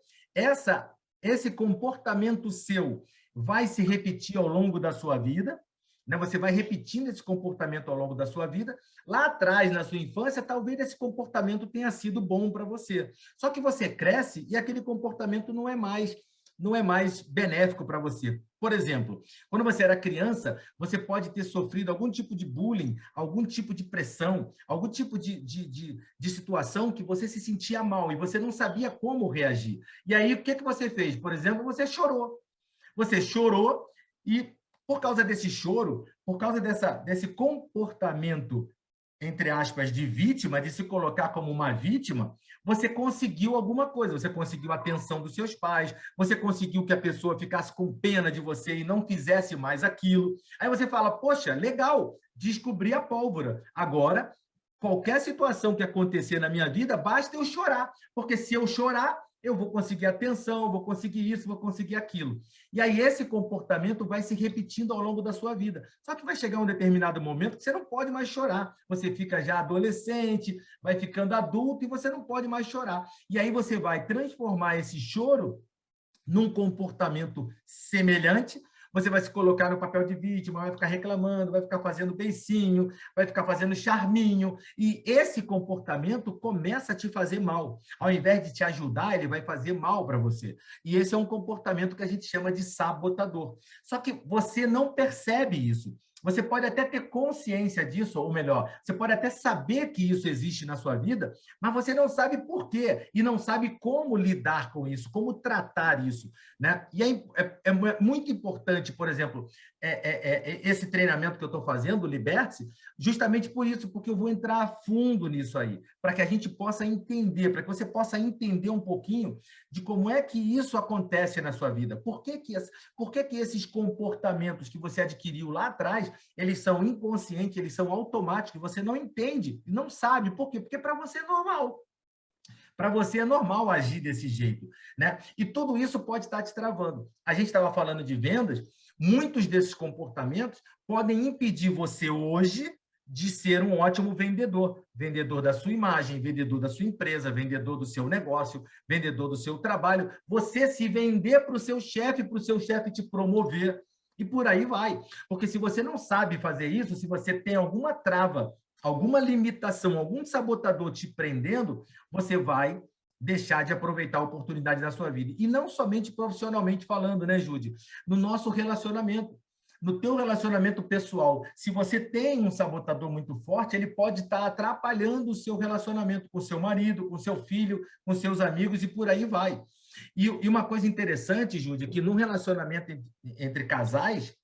esse comportamento seu vai se repetir ao longo da sua vida, né? Você vai repetindo esse comportamento ao longo da sua vida. Lá atrás, na sua infância, talvez esse comportamento tenha sido bom para você. Só que você cresce e aquele comportamento não é mais benéfico para você. Por exemplo, quando você era criança, você pode ter sofrido algum tipo de bullying, algum tipo de pressão, algum tipo de situação que você se sentia mal e você não sabia como reagir. E aí, o que você fez? Por exemplo, você chorou. Você chorou e, por causa desse choro, por causa desse comportamento, entre aspas, de vítima, de se colocar como uma vítima, você conseguiu alguma coisa, você conseguiu a atenção dos seus pais, você conseguiu que a pessoa ficasse com pena de você e não fizesse mais aquilo. Aí você fala, poxa, legal, descobri a pólvora. Agora, qualquer situação que acontecer na minha vida, basta eu chorar, porque se eu chorar, eu vou conseguir atenção, vou conseguir isso, vou conseguir aquilo. E aí esse comportamento vai se repetindo ao longo da sua vida. Só que vai chegar um determinado momento que você não pode mais chorar. Você fica já adolescente, vai ficando adulto e você não pode mais chorar. E aí você vai transformar esse choro num comportamento semelhante. Você vai se colocar no papel de vítima, vai ficar reclamando, vai ficar fazendo beicinho, vai ficar fazendo charminho, e esse comportamento começa a te fazer mal. Ao invés de te ajudar, ele vai fazer mal para você. E esse é um comportamento que a gente chama de sabotador. Só que você não percebe isso. Você pode até ter consciência disso, ou melhor, você pode até saber que isso existe na sua vida, mas você não sabe por quê e não sabe como lidar com isso, como tratar isso, né? E é muito importante, por exemplo, esse treinamento que eu estou fazendo, Liberte-se, justamente por isso, porque eu vou entrar a fundo nisso aí, para que a gente possa entender, para que você possa entender um pouquinho de como é que isso acontece na sua vida. Por que esses comportamentos que você adquiriu lá atrás, eles são inconscientes, eles são automáticos, você não entende, não sabe. Por quê? Porque para você é normal. Para você é normal agir desse jeito, né? E tudo isso pode estar te travando. A gente estava falando de vendas, muitos desses comportamentos podem impedir você hoje de ser um ótimo vendedor. Vendedor da sua imagem, vendedor da sua empresa, vendedor do seu negócio, vendedor do seu trabalho. Você se vender para o seu chefe te promover. E por aí vai. Porque se você não sabe fazer isso, se você tem alguma trava, alguma limitação, algum sabotador te prendendo, você vai deixar de aproveitar a oportunidade da sua vida. E não somente profissionalmente falando, né, Jude? No nosso relacionamento. No teu relacionamento pessoal, se você tem um sabotador muito forte, ele pode estar atrapalhando o seu relacionamento com o seu marido, com o seu filho, com seus amigos e por aí vai. E uma coisa interessante, Jude, que no relacionamento entre casais,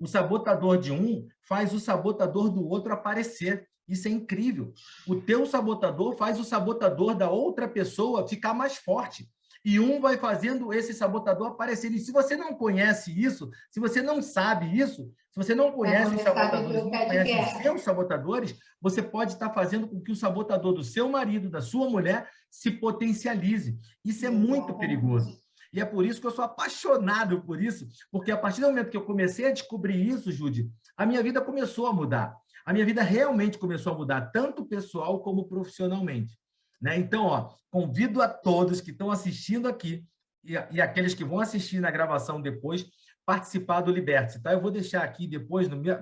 o sabotador de um faz o sabotador do outro aparecer. Isso é incrível. O teu sabotador faz o sabotador da outra pessoa ficar mais forte. E um vai fazendo esse sabotador aparecer. E se você não conhece isso, se você não sabe isso, se você não conhece os sabotadores, não conhece os seus sabotadores, você pode estar fazendo com que o sabotador do seu marido, da sua mulher, se potencialize. Isso é muito perigoso. E é por isso que eu sou apaixonado por isso, porque a partir do momento que eu comecei a descobrir isso, Jude, a minha vida começou a mudar. A minha vida realmente começou a mudar, tanto pessoal como profissionalmente. Né? Então, ó, convido a todos que estão assistindo aqui e aqueles que vão assistir na gravação depois, participar do Liberte-se. Tá? Eu vou deixar aqui depois, na minha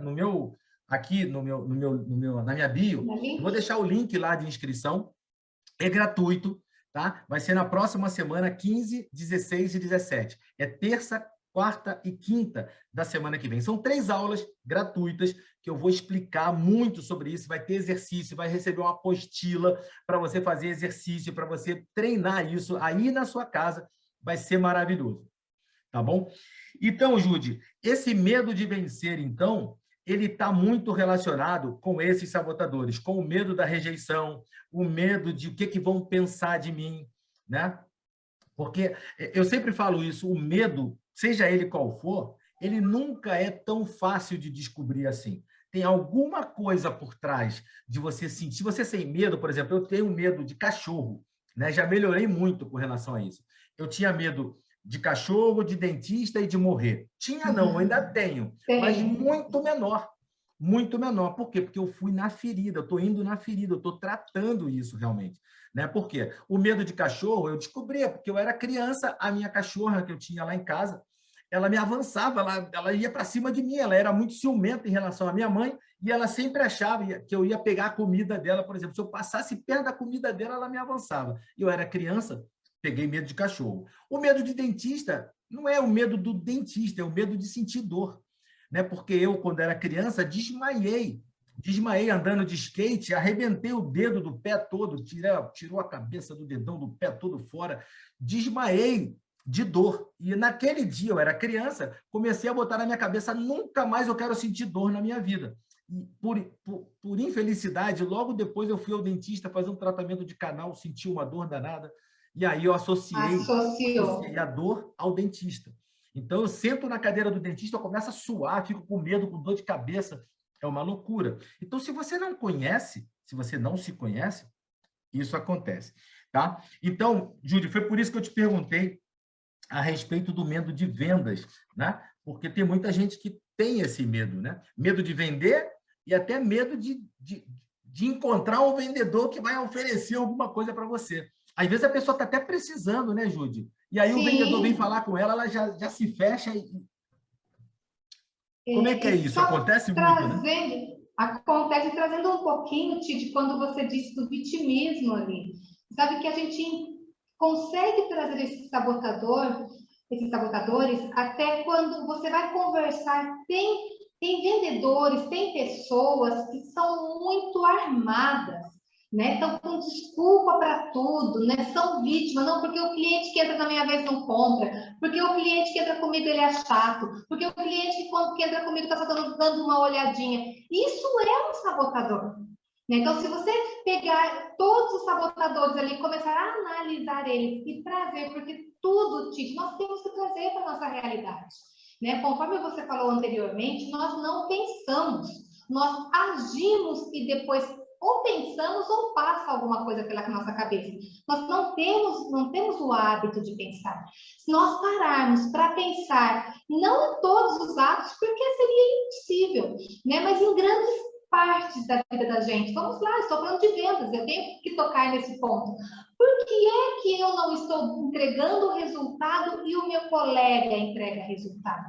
bio, eu vou deixar o link lá de inscrição, é gratuito. Tá? Vai ser na próxima semana, 15, 16 e 17. É terça, quarta e quinta da semana que vem. São 3 aulas gratuitas que eu vou explicar muito sobre isso. Vai ter exercício, vai receber uma apostila para você fazer exercício, para você treinar isso aí na sua casa. Vai ser maravilhoso. Tá bom? Então, Jude, esse medo de vencer, então, ele está muito relacionado com esses sabotadores, com o medo da rejeição, o medo de o que vão pensar de mim, né? Porque eu sempre falo isso, o medo, seja ele qual for, ele nunca é tão fácil de descobrir assim. Tem alguma coisa por trás de você sentir. Se você tem medo, por exemplo, eu tenho medo de cachorro, né? Já melhorei muito com relação a isso. Eu tinha medo de cachorro, de dentista e de morrer. Tinha não, ainda tenho, mas muito menor. Muito menor. Por quê? Porque eu fui na ferida, eu estou indo na ferida, eu estou tratando isso realmente. Né? Por quê? O medo de cachorro eu descobri, porque eu era criança, a minha cachorra que eu tinha lá em casa, ela me avançava, ela ia para cima de mim, ela era muito ciumenta em relação à minha mãe, e ela sempre achava que eu ia pegar a comida dela, por exemplo, se eu passasse perto da comida dela, ela me avançava. Eu era criança, peguei medo de cachorro. O medo de dentista não é o medo do dentista, é o medo de sentir dor, né? Porque eu, quando era criança, desmaiei andando de skate, arrebentei o dedo do pé todo, tirou a cabeça do dedão do pé todo fora, desmaiei de dor. E naquele dia, eu era criança, comecei a botar na minha cabeça, nunca mais eu quero sentir dor na minha vida. E por infelicidade, logo depois eu fui ao dentista fazer um tratamento de canal, senti uma dor danada, e aí eu associei a dor ao dentista. Então, eu sento na cadeira do dentista, eu começo a suar, fico com medo, com dor de cabeça. É uma loucura. Então, se você não conhece, se você não se conhece, isso acontece, tá? Então, Júlio, foi por isso que eu te perguntei a respeito do medo de vendas, né? Porque tem muita gente que tem esse medo, né? Medo de vender e até medo de encontrar um vendedor que vai oferecer alguma coisa para você. Às vezes a pessoa está até precisando, né, Júlio? E aí o vendedor vem falar com ela, ela já se fecha e... Como é que é isso? Acontece muito, né?
Acontece trazendo um pouquinho, Tite, quando você disse do vitimismo ali. Sabe que a gente consegue trazer esses sabotadores, até quando você vai conversar, tem vendedores, tem pessoas que são muito armadas, né? Estão com desculpa para tudo, né? São vítimas, não, porque o cliente que entra na minha vez não compra, porque o cliente que entra comigo ele é chato, porque o cliente que entra comigo está só dando uma olhadinha. Isso é um sabotador. Né? Então, se você pegar todos os sabotadores ali e começar a analisar eles e trazer, porque tudo, Tite, nós temos que trazer para a nossa realidade. Né? Conforme você falou anteriormente, nós não pensamos, nós agimos e depois ou pensamos ou passa alguma coisa pela nossa cabeça. Nós não temos o hábito de pensar. Se nós pararmos para pensar, não em todos os atos, porque seria impossível, né? Mas em grandes partes da vida da gente. Vamos lá, estou falando de vendas, eu tenho que tocar nesse ponto. Por que é que eu não estou entregando o resultado e o meu colega entrega resultado?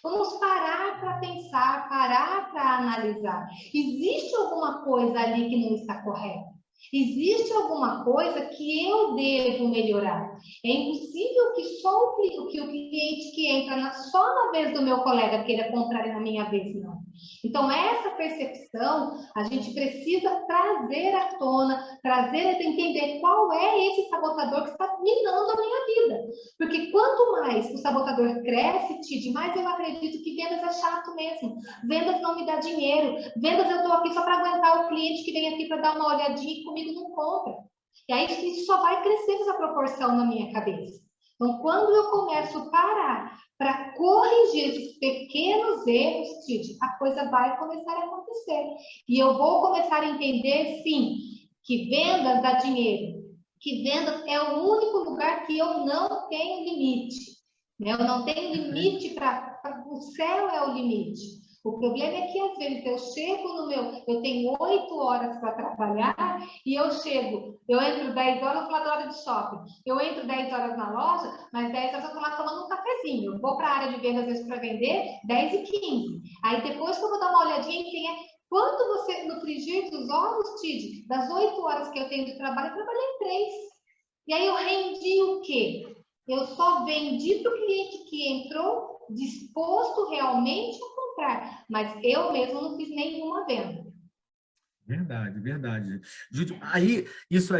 Vamos parar para pensar, parar para analisar. Existe alguma coisa ali que não está correta? Existe alguma coisa que eu devo melhorar? É impossível que só o cliente que entra só na vez do meu colega queira comprar na minha vez, não. Então, essa percepção, a gente precisa trazer à tona, entender qual é esse sabotador que está minando a minha vida. Porque quanto mais o sabotador cresce, Tid, mais eu acredito que vendas é chato mesmo. Vendas não me dá dinheiro. Vendas eu estou aqui só para aguentar o cliente que vem aqui para dar uma olhadinha e comigo não compra. E aí isso só vai crescer essa proporção na minha cabeça. Então, quando eu começo a parar para corrigir esses pequenos erros, Tite, a coisa vai começar a acontecer. E eu vou começar a entender, sim, que vendas dá dinheiro, que vendas é o único lugar que eu não tenho limite. Né? Eu não tenho limite o céu é o limite. O problema é que, às vezes, eu tenho 8 horas para trabalhar e eu entro 10 horas, eu vou falar da hora de shopping. Eu entro 10 horas na loja, mas 10 horas eu estou lá tomando um cafezinho. Eu vou para a área de vendas, às vezes, para vender, 10h15. Aí, depois que eu vou dar uma olhadinha em quem é, quanto você, no frigir dos ovos, Tid, das 8 horas que eu tenho de trabalho, eu trabalhei 3. E aí, eu rendi o quê? Eu só vendi para o cliente que entrou disposto realmente a comprar, mas eu mesmo não fiz nenhuma venda.
Verdade, verdade. Júlio, isso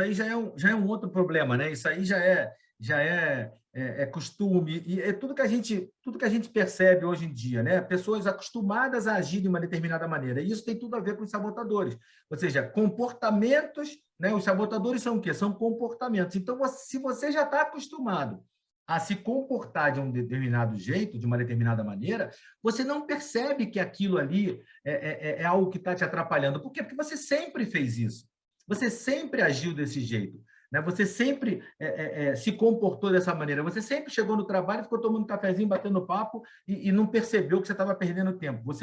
aí já é um outro problema, né? Isso aí já é costume, e é tudo que a gente percebe hoje em dia, né? Pessoas acostumadas a agir de uma determinada maneira. E isso tem tudo a ver com os sabotadores. Ou seja, comportamentos, né? Os sabotadores são o quê? São comportamentos. Então, se você já está acostumado a se comportar de um determinado jeito, de uma determinada maneira, você não percebe que aquilo ali é algo que está te atrapalhando. Por quê? Porque você sempre fez isso. Você sempre agiu desse jeito. Né? Você sempre se comportou dessa maneira. Você sempre chegou no trabalho, ficou tomando um cafezinho, batendo papo e não percebeu que você estava perdendo tempo.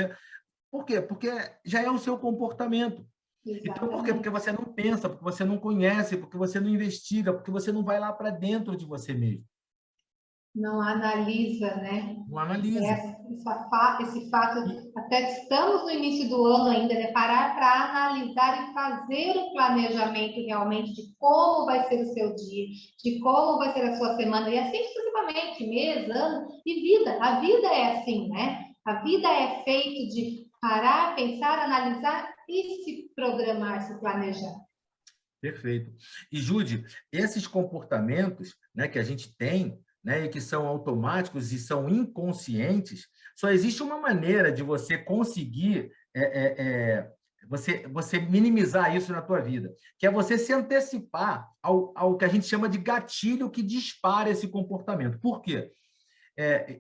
Por quê? Porque já é o seu comportamento.
Exatamente.
Então, por quê? Porque você não pensa, porque você não conhece, porque você não investiga, porque você não vai lá para dentro de você mesmo.
Não analisa, né?
Não analisa.
Esse fato, até estamos no início do ano ainda, né? Parar para analisar e fazer o planejamento realmente de como vai ser o seu dia, de como vai ser a sua semana, e assim sucessivamente, mês, ano e vida. A vida é assim, né? A vida é feita de parar, pensar, analisar e se programar, se planejar.
Perfeito. E, Jude, esses comportamentos, né, que a gente tem, né, e que são automáticos e são inconscientes, só existe uma maneira de você conseguir você minimizar isso na tua vida, que é você se antecipar ao que a gente chama de gatilho que dispara esse comportamento. Por quê?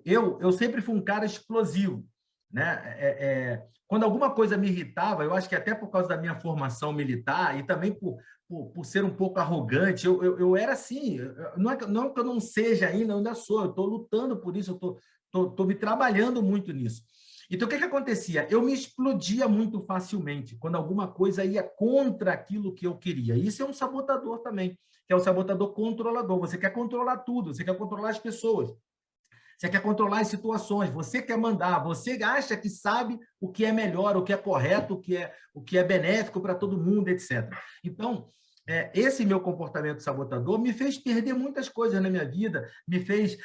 Eu sempre fui um cara explosivo, né? Quando alguma coisa me irritava, eu acho que até por causa da minha formação militar e também por ser um pouco arrogante, eu era assim. Não é que eu não seja ainda, eu ainda sou. Eu estou lutando por isso, eu estou me trabalhando muito nisso. Então, o que acontecia? Eu me explodia muito facilmente quando alguma coisa ia contra aquilo que eu queria. Isso é um sabotador também, que é o sabotador controlador. Você quer controlar tudo, você quer controlar as pessoas. Você quer controlar as situações, você quer mandar, você acha que sabe o que é melhor, o que é correto, o que é benéfico para todo mundo, etc. Então, esse meu comportamento sabotador me fez perder muitas coisas na minha vida, me fez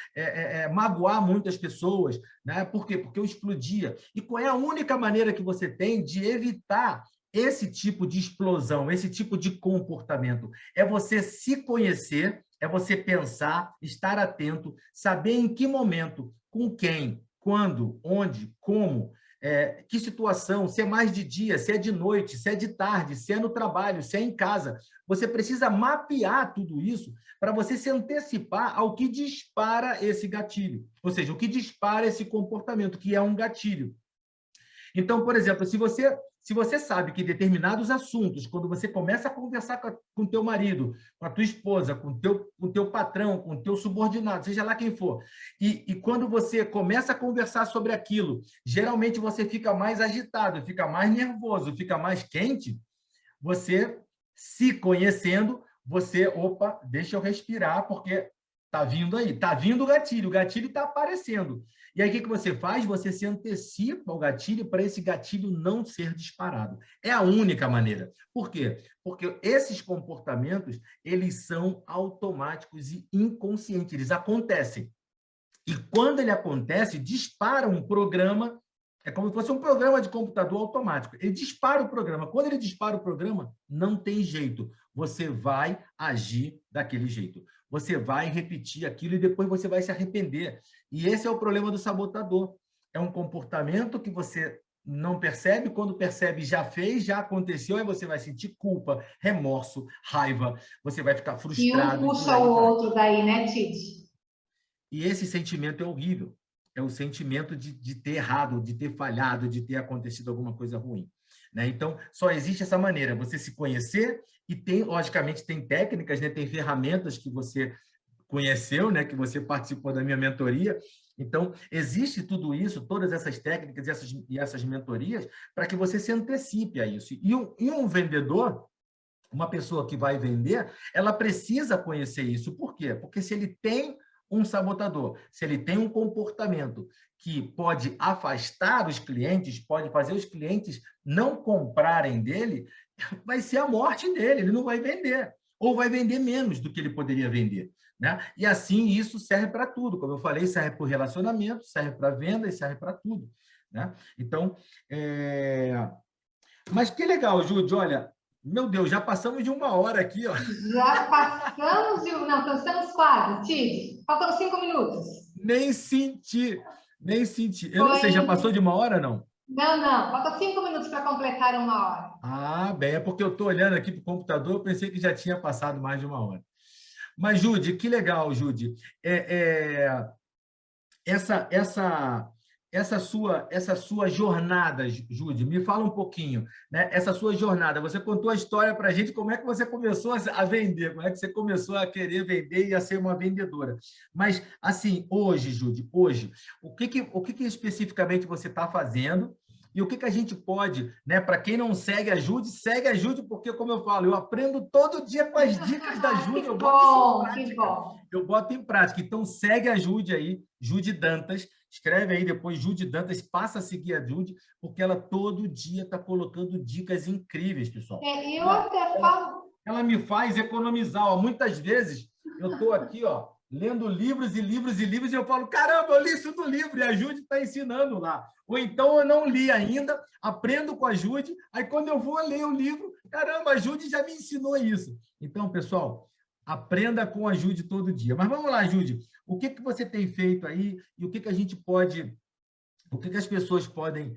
magoar muitas pessoas, né? Por quê? Porque eu explodia. E qual é a única maneira que você tem de evitar esse tipo de explosão, esse tipo de comportamento? É você se conhecer, é você pensar, estar atento, saber em que momento, com quem, quando, onde, como, que situação, se é mais de dia, se é de noite, se é de tarde, se é no trabalho, se é em casa. Você precisa mapear tudo isso para você se antecipar ao que dispara esse gatilho, ou seja, o que dispara esse comportamento, que é um gatilho. Então, por exemplo, se você sabe que determinados assuntos, quando você começa a conversar com o teu marido, com a tua esposa, com o teu patrão, com o teu subordinado, seja lá quem for, e quando você começa a conversar sobre aquilo, geralmente você fica mais agitado, fica mais nervoso, fica mais quente, você, se conhecendo, opa, deixa eu respirar, porque está vindo aí, está vindo o gatilho está aparecendo. E aí, o que você faz? Você se antecipa ao gatilho para esse gatilho não ser disparado. É a única maneira. Por quê? Porque esses comportamentos, eles são automáticos e inconscientes, eles acontecem. E quando ele acontece, dispara um programa, é como se fosse um programa de computador automático. Ele dispara o programa. Quando ele dispara o programa, não tem jeito. Você vai agir daquele jeito. Você vai repetir aquilo e depois você vai se arrepender. E esse é o problema do sabotador. É um comportamento que você não percebe, quando percebe já fez, já aconteceu, aí você vai sentir culpa, remorso, raiva, você vai ficar frustrado.
E um puxa o outro daí, né, Tite?
E esse sentimento é horrível. É o sentimento de ter errado, de ter falhado, de ter acontecido alguma coisa ruim. Né? Então, só existe essa maneira, você se conhecer e tem, logicamente, tem técnicas, né? Tem ferramentas que você conheceu, né? Que você participou da minha mentoria. Então, existe tudo isso, todas essas técnicas e essas mentorias, para que você se antecipe a isso. E um vendedor, uma pessoa que vai vender, ela precisa conhecer isso. Por quê? Porque se ele tem um sabotador, se ele tem um comportamento que pode afastar os clientes, pode fazer os clientes não comprarem dele, vai ser a morte dele, ele não vai vender, ou vai vender menos do que ele poderia vender. Né? E assim, isso serve para tudo. Como eu falei, serve para o relacionamento, serve para a venda e serve para tudo. Né? Então, mas que legal, Júlio, olha, meu Deus, já passamos de 1 hora aqui, ó.
Já passamos de... Não, estamos quase, Tite. Faltam 5 minutos.
Nem senti. Eu não sei, já passou de 1 hora, não?
Não. Faltam 5 minutos para completar 1 hora.
Ah, bem, é porque eu estou olhando aqui para o computador, eu pensei que já tinha passado mais de 1 hora. Mas, Jude, que legal, Jude. Essa sua jornada, Jude, me fala um pouquinho, né? Essa sua jornada, você contou a história para a gente, como é que você começou a vender, como é que você começou a querer vender e a ser uma vendedora. Mas, assim, hoje, Jude, o que especificamente você está fazendo e o que a gente pode, né? Para quem não segue a Jude, porque, como eu falo, eu aprendo todo dia com as dicas da Jude.
Que bom.
eu boto em prática. Então, segue a Jude aí, Jude Dantas. Escreve aí depois, Jude Dantas, passa a seguir a Jude, porque ela todo dia está colocando dicas incríveis, pessoal.
Eu até falo...
Ela me faz economizar. Ó. Muitas vezes, eu estou aqui, ó, lendo livros e livros e livros, e eu falo, caramba, eu li isso no livro, e a Jude está ensinando lá. Ou então eu não li ainda, aprendo com a Jude, aí quando eu vou ler o livro, caramba, a Jude já me ensinou isso. Então, pessoal, aprenda com a Jude todo dia. Mas vamos lá, Jude, o que você tem feito aí e o que a gente pode... O que as pessoas podem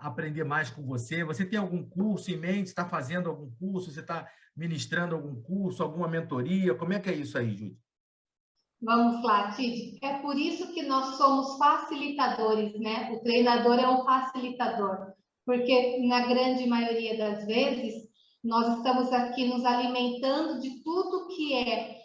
aprender mais com você? Você tem algum curso em mente? Está fazendo algum curso? Você está ministrando algum curso, alguma mentoria? Como é que é isso aí, Jude?
Vamos lá, Tite. É por isso que nós somos facilitadores, né? O treinador é um facilitador, porque na grande maioria das vezes nós estamos aqui nos alimentando de tudo que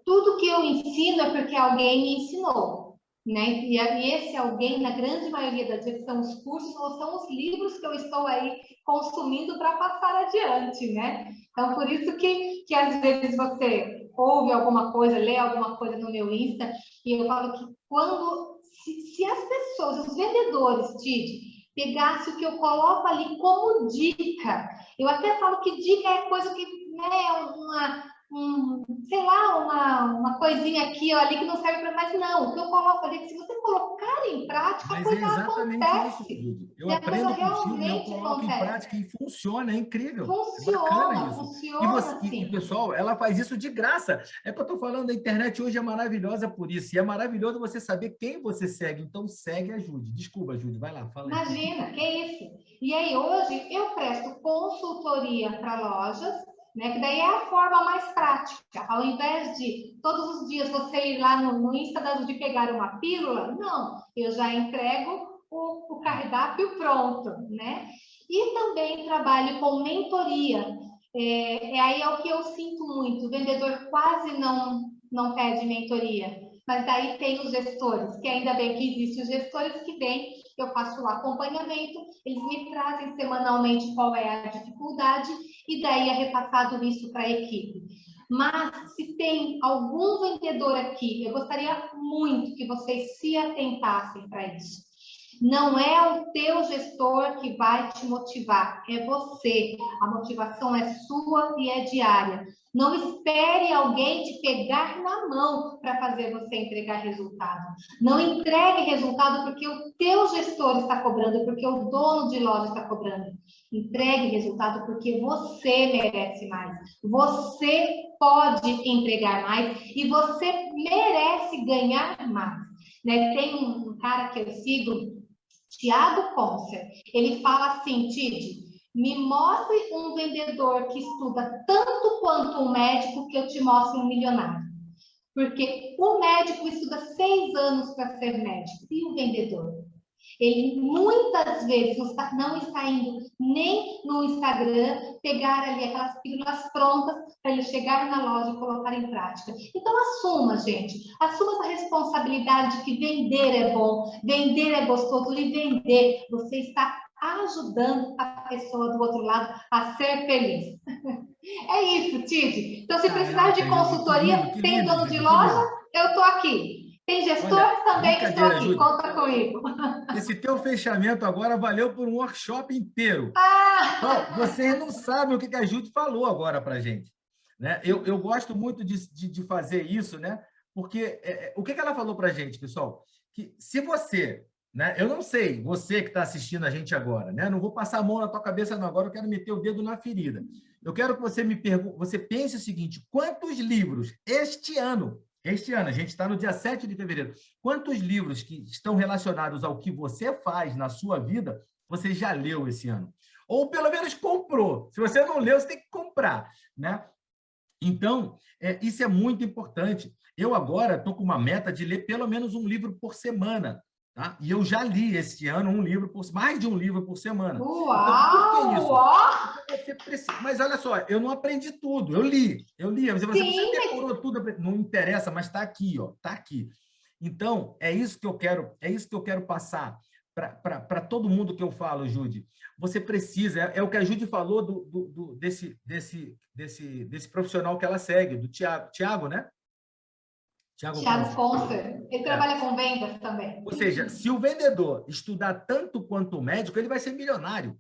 tudo que eu ensino é porque alguém me ensinou, né? E esse alguém, na grande maioria das vezes, são os cursos ou são os livros que eu estou aí consumindo para passar adiante, né? Então, por isso que às vezes você ouve alguma coisa, lê alguma coisa no meu Insta, e eu falo que se as pessoas, os vendedores, Tite, pegasse o que eu coloco ali como dica, eu até falo que dica é coisa que, né, sei lá, uma coisinha aqui ou ali que não serve para mais, não. O que eu coloco ali é que se você colocar em prática, a coisa acontece.
Isso, Judy. Eu
E a coisa
aprendo contigo, eu
realmente
coloco em
acontece.
prática e funciona, é incrível.
Funciona,
É bacana isso.
funciona
E,
sim.
pessoal, ela faz isso de graça. É que eu estou falando, a internet hoje é maravilhosa por isso. E é maravilhoso você saber quem você segue. Então, segue a Judy. Desculpa, Judy, vai lá, fala aí.
Imagina, que isso. E aí, hoje, eu presto consultoria para lojas, né? Que daí é a forma mais prática. Ao invés de todos os dias você ir lá no Insta da Judy pegar uma pílula, não. Eu já entrego o cardápio pronto, né? E também trabalho com mentoria. Aí é o que eu sinto muito. O vendedor quase não pede mentoria. Mas daí tem os gestores, que ainda bem que existem os gestores que vêm, eu faço o acompanhamento, eles me trazem semanalmente qual é a dificuldade e daí é repassado isso para a equipe. Mas se tem algum vendedor aqui, eu gostaria muito que vocês se atentassem para isso. Não é o teu gestor que vai te motivar, é você. A motivação é sua e é diária. Não espere alguém te pegar na mão para fazer você entregar resultado. Não entregue resultado porque o teu gestor está cobrando, porque o dono de loja está cobrando. Entregue resultado porque você merece mais. Você pode entregar mais e você merece ganhar mais. Né? Tem um cara que eu sigo, Tiago Concer, ele fala assim, Tide, me mostre um vendedor que estuda tanto quanto um médico que eu te mostre um milionário. Porque o médico estuda 6 anos para ser médico. E o vendedor? Ele muitas vezes não está indo nem no Instagram pegar ali aquelas pílulas prontas para ele chegar na loja e colocar em prática. Então, assuma, gente. Assuma essa responsabilidade de que vender é bom, vender é gostoso e vender. Você está ajudando a pessoa do outro lado a ser feliz. É isso, Tide. Então, se precisar de consultoria, tem dono de loja, eu estou aqui. Tem gestor, também estou aqui. Júlia, conta comigo.
Esse teu fechamento agora valeu por um workshop inteiro. Bom, vocês não sabem o que a Júlia falou agora para a gente. Né? Eu gosto muito de fazer isso, né? Porque o que ela falou para a gente, pessoal? Que se você... Né? Eu não sei, você que está assistindo a gente agora, né? Não vou passar a mão na tua cabeça não, agora eu quero meter o dedo na ferida. Eu quero que você você pense o seguinte, quantos livros este ano, a gente está no dia 7 de fevereiro, quantos livros que estão relacionados ao que você faz na sua vida, você já leu esse ano? Ou pelo menos comprou. Se você não leu, você tem que comprar, né? Então, isso é muito importante. Eu agora estou com uma meta de ler pelo menos um livro por semana. Tá? E eu já li este ano mais de um livro por semana.
Uau!
Então, por que isso? Mas olha só, eu não aprendi tudo, eu li. Você decorou tudo, não interessa, mas está aqui, ó, está aqui. Então, é isso que eu quero passar para todo mundo que eu falo, Judy. Você precisa, é o que a Judy falou desse profissional que ela segue, do Tiago, né?
Thiago Concer. Ele trabalha com vendas também.
Ou seja, se o vendedor estudar tanto quanto o médico, ele vai ser milionário.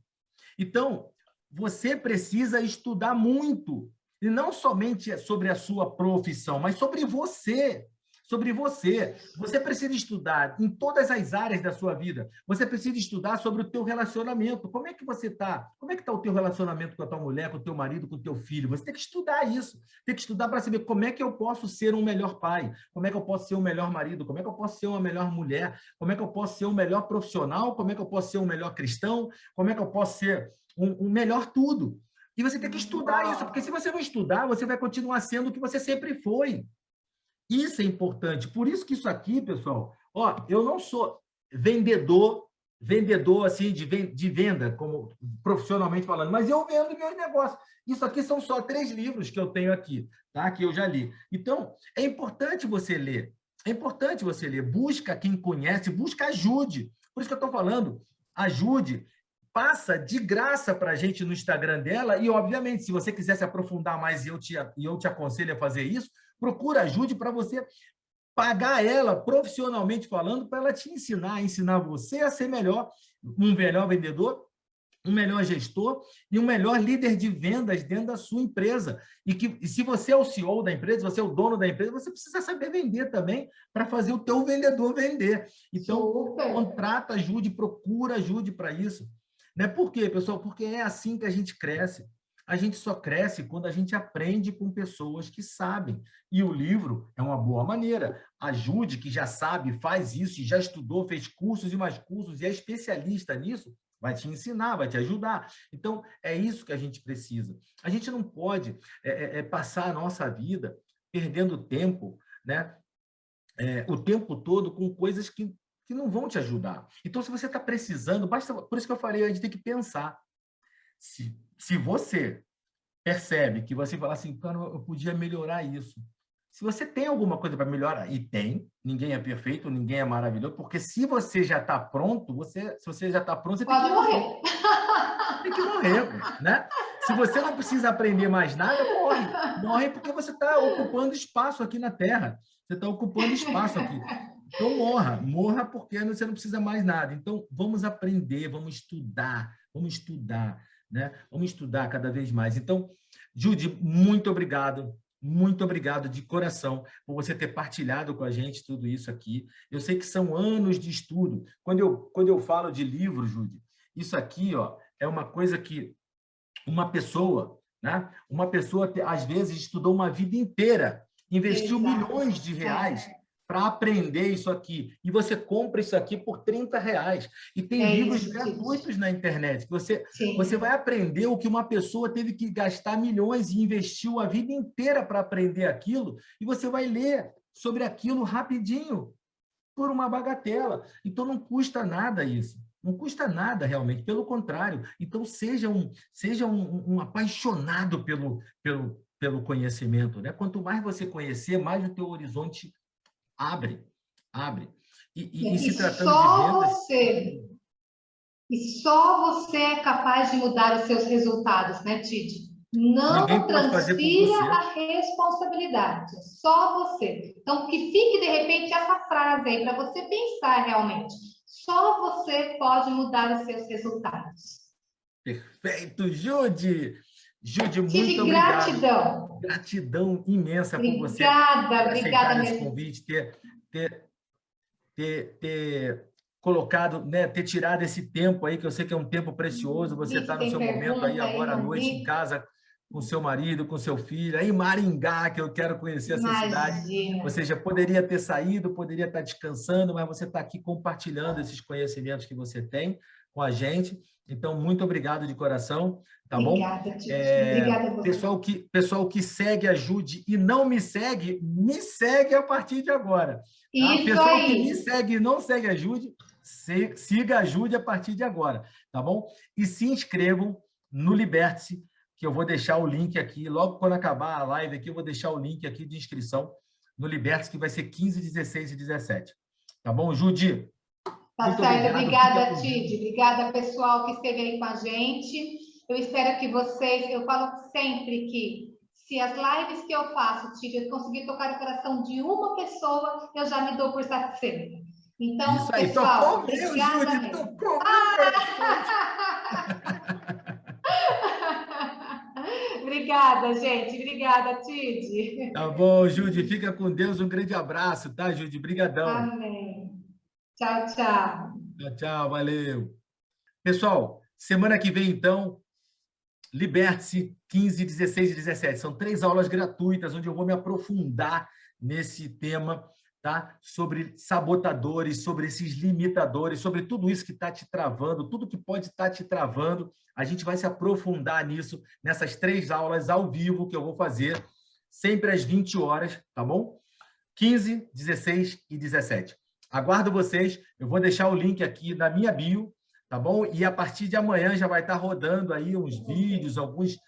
Então, você precisa estudar muito. E não somente sobre a sua profissão, mas sobre você. Sobre você. Você precisa estudar em todas as áreas da sua vida. Você precisa estudar sobre o teu relacionamento. Como é que você está? Como é que está o teu relacionamento com a tua mulher, com o teu marido, com o teu filho? Você tem que estudar isso. Tem que estudar para saber como é que eu posso ser um melhor pai, como é que eu posso ser um melhor marido, como é que eu posso ser uma melhor mulher, como é que eu posso ser um melhor profissional, como é que eu posso ser um melhor cristão, como é que eu posso ser um melhor tudo. E você tem que estudar isso, porque se você não estudar, você vai continuar sendo o que você sempre foi. Isso é importante. Por isso que isso aqui, pessoal, ó, eu não sou vendedor assim de venda, como profissionalmente falando, mas eu vendo meus negócios. Isso aqui são só 3 livros que eu tenho aqui, tá? Que eu já li. Então, é importante você ler. É importante você ler. Busca quem conhece, busca ajude. Por isso que eu estou falando, ajude. Passa de graça para a gente no Instagram dela e, obviamente, se você quiser se aprofundar mais e eu te aconselho a fazer isso, procura ajude para você pagar ela, profissionalmente falando, para ela te ensinar você a ser melhor, um melhor vendedor, um melhor gestor e um melhor líder de vendas dentro da sua empresa. E se você é o CEO da empresa, você é o dono da empresa, você precisa saber vender também para fazer o teu vendedor vender. Então, contrata ajude, procura ajude para isso. Né? Por quê, pessoal? Porque é assim que a gente cresce. A gente só cresce quando a gente aprende com pessoas que sabem. E o livro é uma boa maneira. Ajude, que já sabe, faz isso, já estudou, fez cursos e mais cursos, e é especialista nisso, vai te ensinar, vai te ajudar. Então, é isso que a gente precisa. A gente não pode passar a nossa vida perdendo tempo, né? O tempo todo com coisas que não vão te ajudar. Então, se você está precisando, por isso que eu falei, a gente tem que pensar. Se você percebe que você fala assim, cara, eu podia melhorar isso. Se você tem alguma coisa para melhorar, e tem, ninguém é perfeito, ninguém é maravilhoso, porque se você já está pronto, se você já está pronto, você tem que morrer. Tem que morrer, né? Se você não precisa aprender mais nada, morre. Morre porque você está ocupando espaço aqui na Terra. Você está ocupando espaço aqui. Então, morra porque você não precisa mais nada. Então, vamos aprender, vamos estudar, né? Vamos estudar cada vez mais. Então, Judy, muito obrigado de coração por você ter partilhado com a gente tudo isso aqui. Eu sei que são anos de estudo. Quando eu falo de livro, Judy, isso aqui, ó, é uma coisa que uma pessoa, né? Uma pessoa, às vezes, estudou uma vida inteira, investiu milhões de reais para aprender isso aqui. E você compra isso aqui por R$30. E tem livros gratuitos na internet. Você vai aprender o que uma pessoa teve que gastar milhões e investiu a vida inteira para aprender aquilo, e você vai ler sobre aquilo rapidinho, por uma bagatela. Então, não custa nada isso. Não custa nada, realmente. Pelo contrário. Então, seja um apaixonado pelo conhecimento, né? Quanto mais você conhecer, mais o teu horizonte abre. E se tratando de vendas...
E só você é capaz de mudar os seus resultados, né, Tide? Não transfira a responsabilidade, só você. Então, que fique, de repente, essa frase aí, para você pensar realmente. Só você pode mudar os seus resultados.
Perfeito, Judy! Judy, muito obrigado. Gratidão imensa por você aceitar esse convite, ter colocado, né, ter tirado esse tempo aí, que eu sei que é um tempo precioso, você está no seu momento aí agora à noite em casa, com seu marido, com seu filho, aí em Maringá, que eu quero conhecer essa cidade. Você já poderia ter saído, poderia estar descansando, mas você está aqui compartilhando esses conhecimentos que você tem com a gente. Então, muito obrigado de coração, tá bom?
Obrigada, Tite. Obrigada a você.
Pessoal que segue a Judy e não me segue a partir de agora. Tá?
Isso
pessoal
aí.
Que me segue e não segue a Judy, siga a Judy a partir de agora, tá bom? E se inscrevam no Liberte-se, que eu vou deixar o link aqui, logo quando acabar a live aqui, eu vou deixar o link aqui de inscrição no Liberte-se, que vai ser 15, 16 e 17. Tá bom, Judy?
Tá certo, obrigada, Tide. Obrigada, pessoal que esteve aí com a gente. Eu espero que vocês, eu falo sempre que Se as lives que eu faço, Tite, eu conseguir tocar o coração de uma pessoa, eu já me dou por satisfeita. Então,
Isso aí,
pessoal,
tocou o meu,
obrigada
Júlia,
mesmo.
tocou o meu coração.
Obrigada, gente. Obrigada, Tite.
Tá bom, Júlia, fica com Deus, um grande abraço, tá, Júlia? Brigadão.
Amém. Tchau, tchau.
Tchau, tchau, valeu. Pessoal, semana que vem, então, Liberte-se 15, 16 e 17. São 3 aulas gratuitas, onde eu vou me aprofundar nesse tema, tá? Sobre sabotadores, sobre esses limitadores, sobre tudo isso que está te travando, tudo que pode estar te travando. A gente vai se aprofundar nisso, nessas 3 aulas ao vivo que eu vou fazer, sempre às 20 horas, tá bom? 15, 16 e 17. Aguardo vocês. Eu vou deixar o link aqui na minha bio, tá bom? E a partir de amanhã já vai estar rodando aí uns vídeos, alguns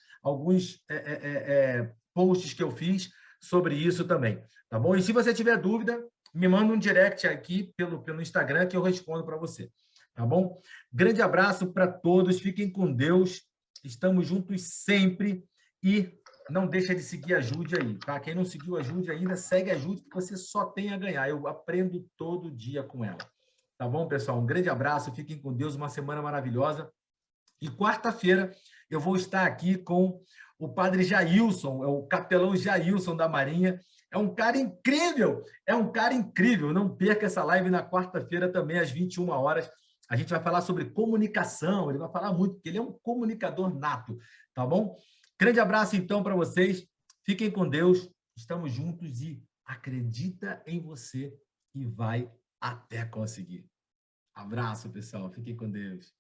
posts que eu fiz sobre isso também, tá bom? E se você tiver dúvida, me manda um direct aqui pelo Instagram que eu respondo para você, tá bom? Grande abraço para todos, fiquem com Deus, estamos juntos sempre e não deixa de seguir a Jude aí, tá? Quem não seguiu a Jude ainda, segue a Jude que você só tem a ganhar, eu aprendo todo dia com ela. Tá bom, pessoal? Um grande abraço, fiquem com Deus, uma semana maravilhosa. E quarta-feira eu vou estar aqui com o padre Jailson, é o capelão Jailson da Marinha. É um cara incrível, Não perca essa live na quarta-feira também, às 21 horas. A gente vai falar sobre comunicação, ele vai falar muito, porque ele é um comunicador nato, tá bom? Grande abraço, então, para vocês. Fiquem com Deus, estamos juntos e acredita em você e vai até conseguir. Abraço, pessoal. Fiquem com Deus.